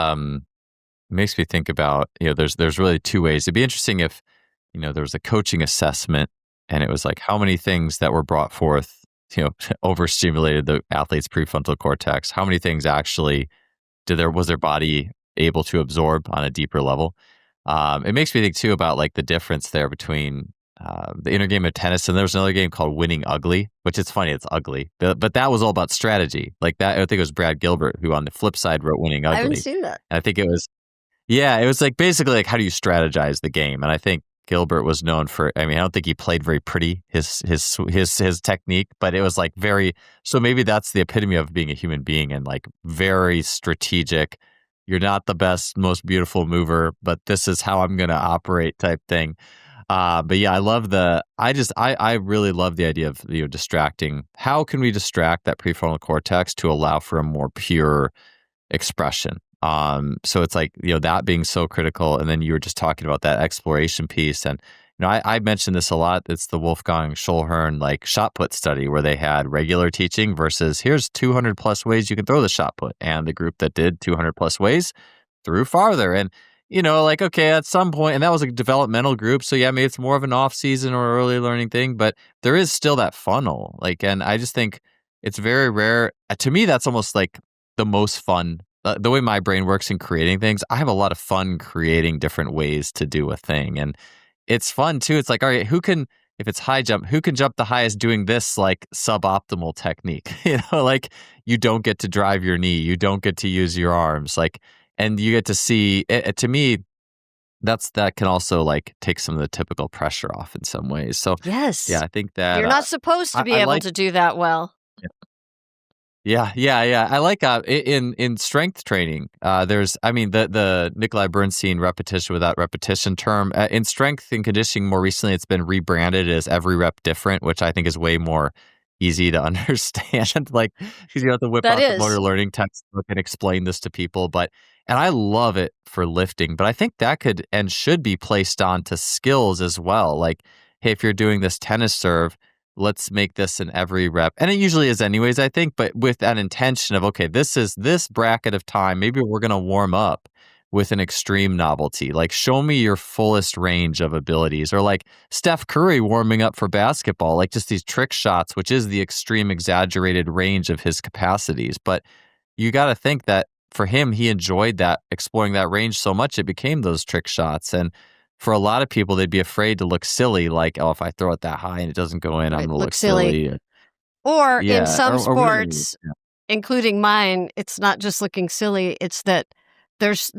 makes me think about, there's really two ways. It'd be interesting if, there was a coaching assessment and it was like how many things that were brought forth, overstimulated the athlete's prefrontal cortex. How many things actually was their body able to absorb on a deeper level? It makes me think too about like the difference there between the Inner Game of Tennis, and there was another game called Winning Ugly, which it's funny, it's ugly, but that was all about strategy. Like that, I think it was Brad Gilbert who on the flip side wrote Winning Ugly. I haven't seen that. And I think it was like basically like how do you strategize the game? And I think Gilbert was known for, I don't think he played very pretty, his technique, but it was like so maybe that's the epitome of being a human being, and like very strategic. You're not the best, most beautiful mover, but this is how I'm going to operate type thing. But yeah, I really love the idea of, distracting. How can we distract that prefrontal cortex to allow for a more pure expression? So it's like, that being so critical. And then you were just talking about that exploration piece. And, I mentioned this a lot. It's the Wolfgang Schulhorn like shot put study where they had regular teaching versus here's 200 plus ways you can throw the shot put. And the group that did 200 plus ways threw farther. And, like, okay, at some point, and that was a developmental group. So yeah, maybe it's more of an off season or early learning thing, but there is still that funnel. Like, and I just think it's very rare. To me, that's almost like the most fun the way my brain works in creating things, I have a lot of fun creating different ways to do a thing. And it's fun too. It's like, all right, if it's high jump, who can jump the highest doing this like suboptimal technique? Like you don't get to drive your knee, you don't get to use your arms, like, and you get to see it. To me, that can also like take some of the typical pressure off in some ways. So Yes. yeah, I think that You're not supposed to be I able like to do that well. Yeah. I like in strength training. There's, I mean, the Nikolai Bernstein repetition without repetition term in strength and conditioning. More recently, it's been rebranded as every rep different, which I think is way more easy to understand. Like, because you have to whip That out the is. motor learning textbook and explain this to people. And I love it for lifting, but I think that could and should be placed onto skills as well. Like, hey, if you're doing this tennis serve, let's make this in every rep. And it usually is anyways, I think, but with that intention of, okay, this is this bracket of time. Maybe we're going to warm up with an extreme novelty. Like, show me your fullest range of abilities. Or like Steph Curry warming up for basketball, like just these trick shots, which is the extreme exaggerated range of his capacities. But you got to think that for him, he enjoyed that, exploring that range so much, it became those trick shots. And for a lot of people, they'd be afraid to look silly, like, oh, if I throw it that high and it doesn't go in, I'm going to look silly. Or in Yeah, some or whatever. sports, including mine, it's not just looking silly, it's that there's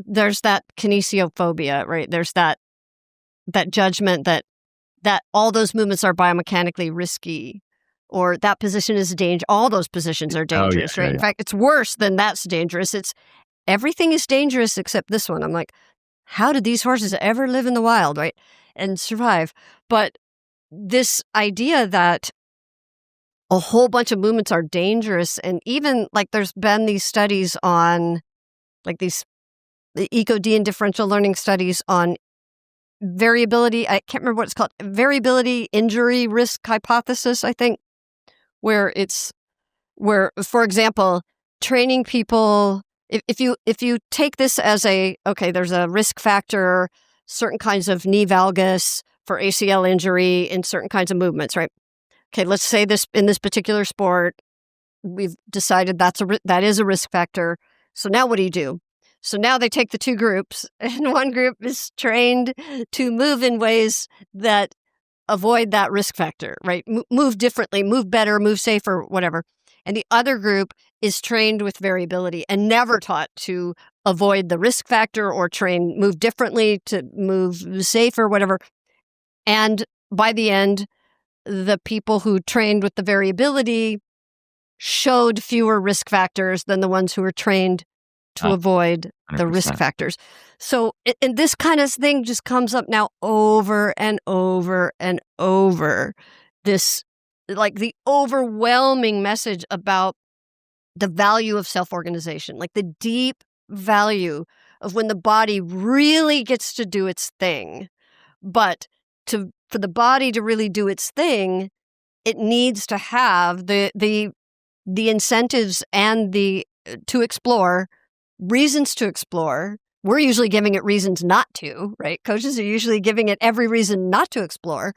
that kinesiophobia, right? There's that judgment that all those movements are biomechanically risky, or that position is dangerous. All those positions are dangerous, right? In fact, it's worse than that's dangerous. It's everything is dangerous except this one. I'm like, how did these horses ever live in the wild, right? And survive? But this idea that a whole bunch of movements are dangerous, and even like there's been these studies on like the EcoD and differential learning studies on variability. I can't remember what it's called. Variability injury risk hypothesis, I think, where, for example, training people, if you take this as okay, there's a risk factor, certain kinds of knee valgus for ACL injury in certain kinds of movements, right? Okay, let's say this in this particular sport, we've decided that is a risk factor. So now what do? So now they take the two groups, and one group is trained to move in ways that avoid that risk factor, right? Move differently, move better, move safer, whatever. And the other group is trained with variability and never taught to avoid the risk factor or move differently to move safer, whatever. And by the end, the people who trained with the variability showed fewer risk factors than the ones who were trained to avoid the 100%. risk factors. So, and this kind of thing just comes up now over and over and over. This, like the overwhelming message about the value of self-organization, like the deep value of when the body really gets to do its thing. But for the body to really do its thing, it needs to have the incentives and to explore, reasons to explore. We're usually giving it reasons not to, right? Coaches are usually giving it every reason not to explore,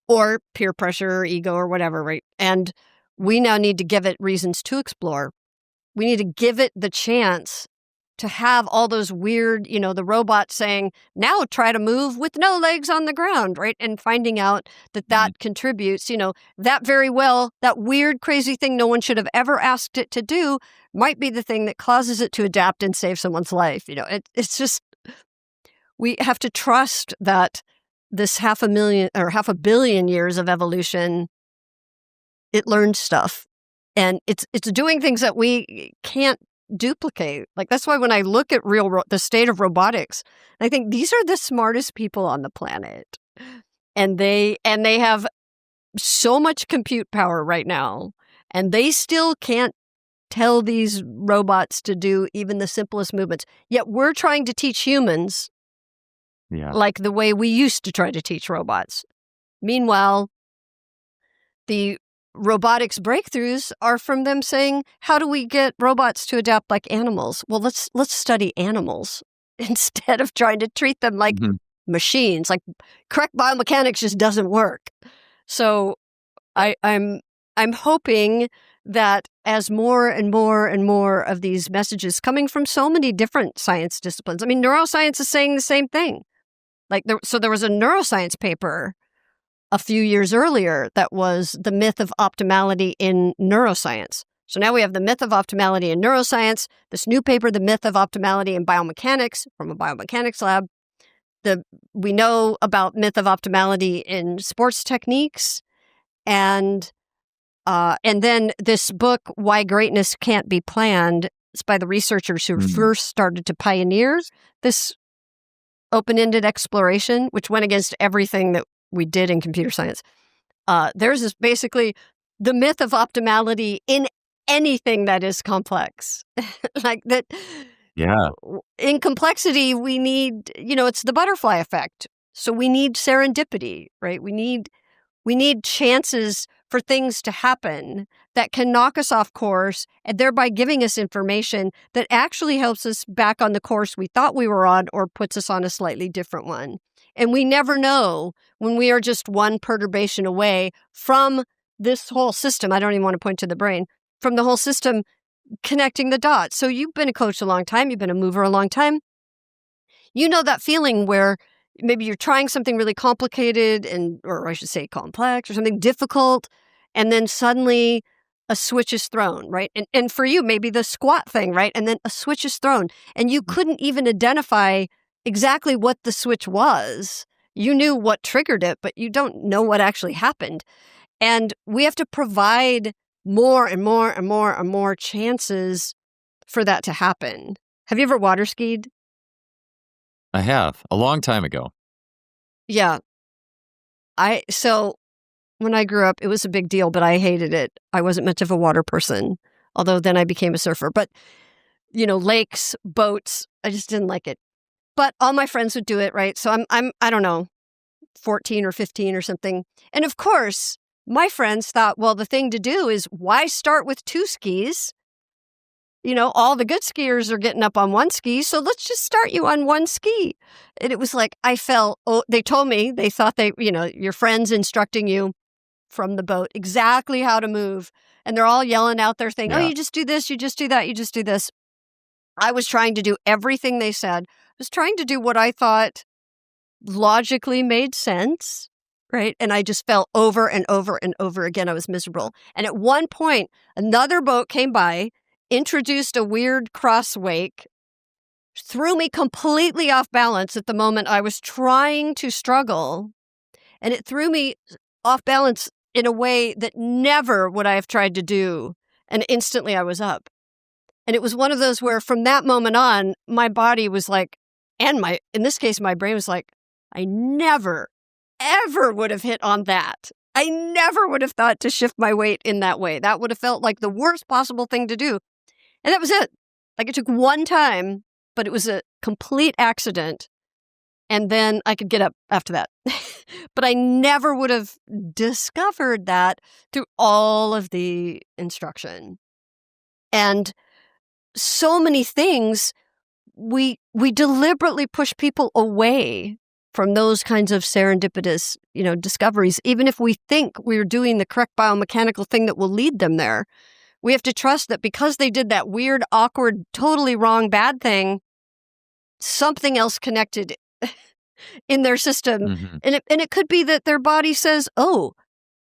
or peer pressure or ego or whatever, right? And we now need to give it reasons to explore. We need to give it the chance to have all those weird, the robot saying, now try to move with no legs on the ground, right? And finding out that contributes, that very well, that weird, crazy thing no one should have ever asked it to do might be the thing that causes it to adapt and save someone's life. It's just, we have to trust that this 500 million years of evolution, it learned stuff. And it's doing things that we can't duplicate. Like, that's why when I look at the state of robotics, I think these are the smartest people on the planet. And they have so much compute power right now, and they still can't tell these robots to do even the simplest movements. Yet we're trying to teach humans like the way we used to try to teach robots. Meanwhile, the robotics breakthroughs are from them saying, how do we get robots to adapt like animals? Well, let's study animals instead of trying to treat them like machines. Like, correct biomechanics just doesn't work. So I'm hoping that as more and more and more of these messages coming from so many different science disciplines, I mean, neuroscience is saying the same thing. So there was a neuroscience paper a few years earlier that was the myth of optimality in neuroscience. So now we have the myth of optimality in neuroscience, this new paper, the myth of optimality in biomechanics from a biomechanics lab. We know about myth of optimality in sports techniques, and then this book, Why Greatness Can't Be Planned, it's by the researchers who first started to pioneer this open-ended exploration, which went against everything that we did in computer science. There's this basically the myth of optimality in anything that is complex. Like that. Yeah. In complexity, we need, it's the butterfly effect. So we need serendipity, right? We need chances for things to happen that can knock us off course and thereby giving us information that actually helps us back on the course we thought we were on or puts us on a slightly different one. And we never know when we are just one perturbation away from this whole system. I don't even want to point to the brain, from the whole system connecting the dots. So you've been a coach a long time. You've been a mover a long time. You know that feeling where maybe you're trying something really complicated or I should say complex or something difficult, and then suddenly a switch is thrown, right? And for you, maybe the squat thing, right? And then a switch is thrown, and you couldn't even identify exactly what the switch was. You knew what triggered it, but you don't know what actually happened. And we have to provide more and more and more and more chances for that to happen. Have you ever water skied? I have, a long time ago. Yeah. So when I grew up, it was a big deal, but I hated it. I wasn't much of a water person, although then I became a surfer. But, lakes, boats, I just didn't like it. But all my friends would do it, right? So I don't know, 14 or 15 or something. And of course, my friends thought, well, the thing to do is why start with 2 skis? All the good skiers are getting up on 1 ski, so let's just start you on 1 ski. And it was like, they told me, they thought your friends instructing you from the boat exactly how to move. And they're all yelling out their thing. Yeah. Oh, you just do this, you just do that, you just do this. I was trying to do everything they said. I was trying to do what I thought logically made sense, right? And I just fell over and over and over again. I was miserable. And at one point, another boat came by, introduced a weird cross wake, threw me completely off balance at the moment I was trying to struggle. And it threw me off balance in a way that never would I have tried to do. And instantly I was up. And it was one of those where from that moment on, my body was like, in this case, my brain was like, I never, ever would have hit on that. I never would have thought to shift my weight in that way. That would have felt like the worst possible thing to do. And that was it. Like it took one time, but it was a complete accident. And then I could get up after that. But I never would have discovered that through all of the instruction. And so many things, we deliberately push people away from those kinds of serendipitous, discoveries, even if we think we're doing the correct biomechanical thing that will lead them there. We have to trust that because they did that weird, awkward, totally wrong, bad thing, something else connected in their system. Mm-hmm. And it could be that their body says, oh,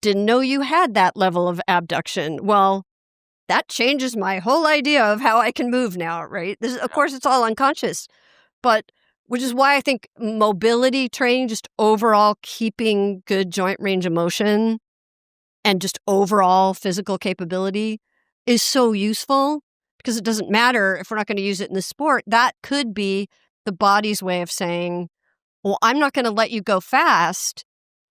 didn't know you had that level of abduction. Well, that changes my whole idea of how I can move now, right? Of course, it's all unconscious, but which is why I think mobility training, just overall keeping good joint range of motion and just overall physical capability is so useful, because it doesn't matter if we're not going to use it in the sport. That could be the body's way of saying, well, I'm not going to let you go fast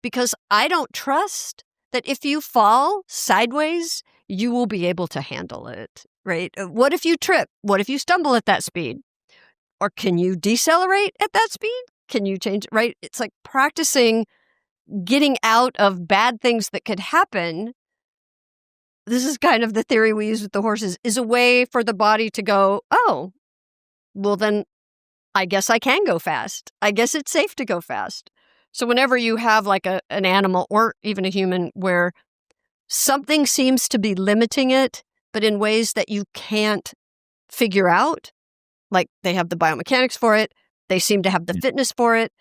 because I don't trust that if you fall sideways, you will be able to handle it, right? What if you trip? What if you stumble at that speed? Or can you decelerate at that speed? Can you change, right? It's like practicing getting out of bad things that could happen. This is kind of the theory we use with the horses, is a way for the body to go, oh, well then I guess I can go fast. I guess it's safe to go fast. So whenever you have like an animal or even a human where something seems to be limiting it, but in ways that you can't figure out. Like they have the biomechanics for it. They seem to have the fitness for it.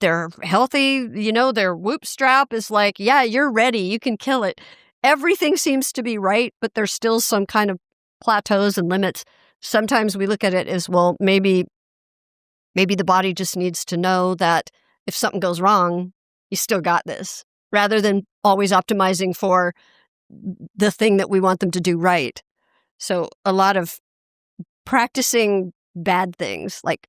They're healthy. Their whoop strap is like, yeah, you're ready. You can kill it. Everything seems to be right, but there's still some kind of plateaus and limits. Sometimes we look at it as, well, maybe the body just needs to know that if something goes wrong, you still got this, rather than always optimizing for the thing that we want them to do right. So a lot of practicing bad things, like,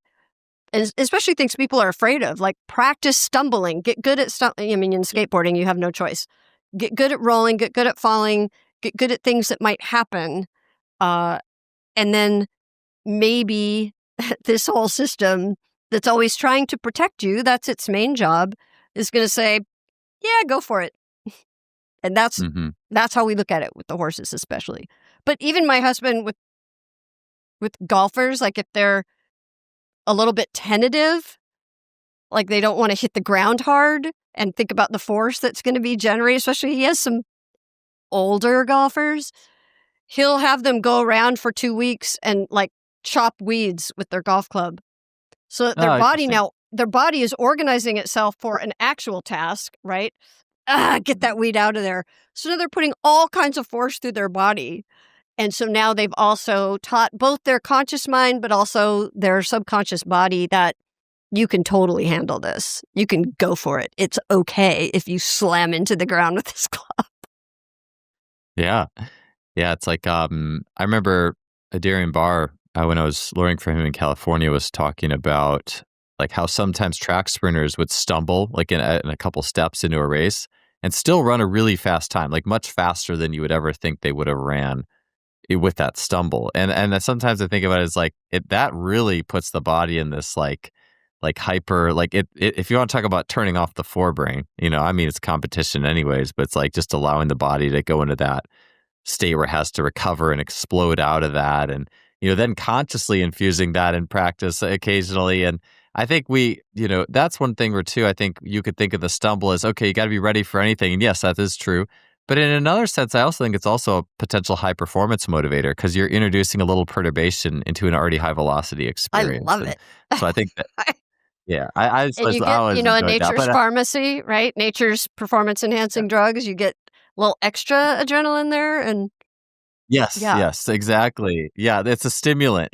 and especially things people are afraid of, like practice stumbling, get good at stumbling. I mean, in skateboarding, you have no choice. Get good at rolling, get good at falling, get good at things that might happen. And then maybe this whole system that's always trying to protect you, that's its main job, is going to say, yeah, go for it. And that's how we look at it with the horses, especially. But even my husband with golfers, like if they're a little bit tentative, like they don't want to hit the ground hard and think about the force that's going to be generated, especially he has some older golfers, he'll have them go around for 2 weeks and like chop weeds with their golf club. So that their body is organizing itself for an actual task, right? Get that weed out of there. So now they're putting all kinds of force through their body. And so now they've also taught both their conscious mind, but also their subconscious body that you can totally handle this. You can go for it. It's okay if you slam into the ground with this club. Yeah. Yeah. It's like, I remember Adarian Barr, when I was learning from him in California, was talking about like how sometimes track sprinters would stumble like in a couple steps into a race and still run a really fast time, like much faster than you would ever think they would have ran with that stumble. And sometimes I think about it as like that really puts the body in this like hyper, like it if you want to talk about turning off the forebrain, I mean, it's competition anyways, but it's like just allowing the body to go into that state where it has to recover and explode out of that, and then consciously infusing that in practice occasionally. And I think that's one thing where too, I think you could think of the stumble as, okay, you got to be ready for anything, and yes, that is true. But in another sense, I also think it's also a potential high performance motivator because you're introducing a little perturbation into an already high velocity experience. I love it. So I think that, yeah, I and you get, always a nature's pharmacy, right? Nature's performance enhancing drugs. You get a little extra adrenaline there, and Yes, exactly. Yeah, it's a stimulant.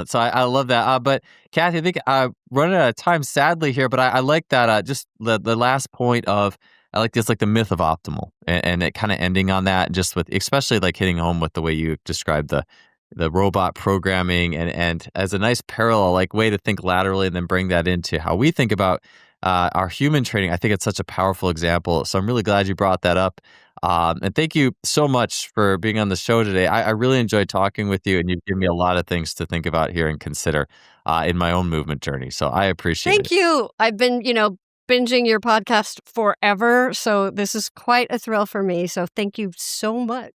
So I love that. But Kathy, I think I'm running out of time, sadly, here. But I like that. Just the last point of, I like this, like the myth of optimal, and it kind of ending on that, just with especially like hitting home with the way you described the robot programming, and as a nice parallel, like way to think laterally, and then bring that into how we think about our human training. I think it's such a powerful example. So I'm really glad you brought that up. And thank you so much for being on the show today. I really enjoyed talking with you, and you've given me a lot of things to think about here and consider in my own movement journey. So I appreciate it. Thank you. I've been, binging your podcast forever. So this is quite a thrill for me. So thank you so much.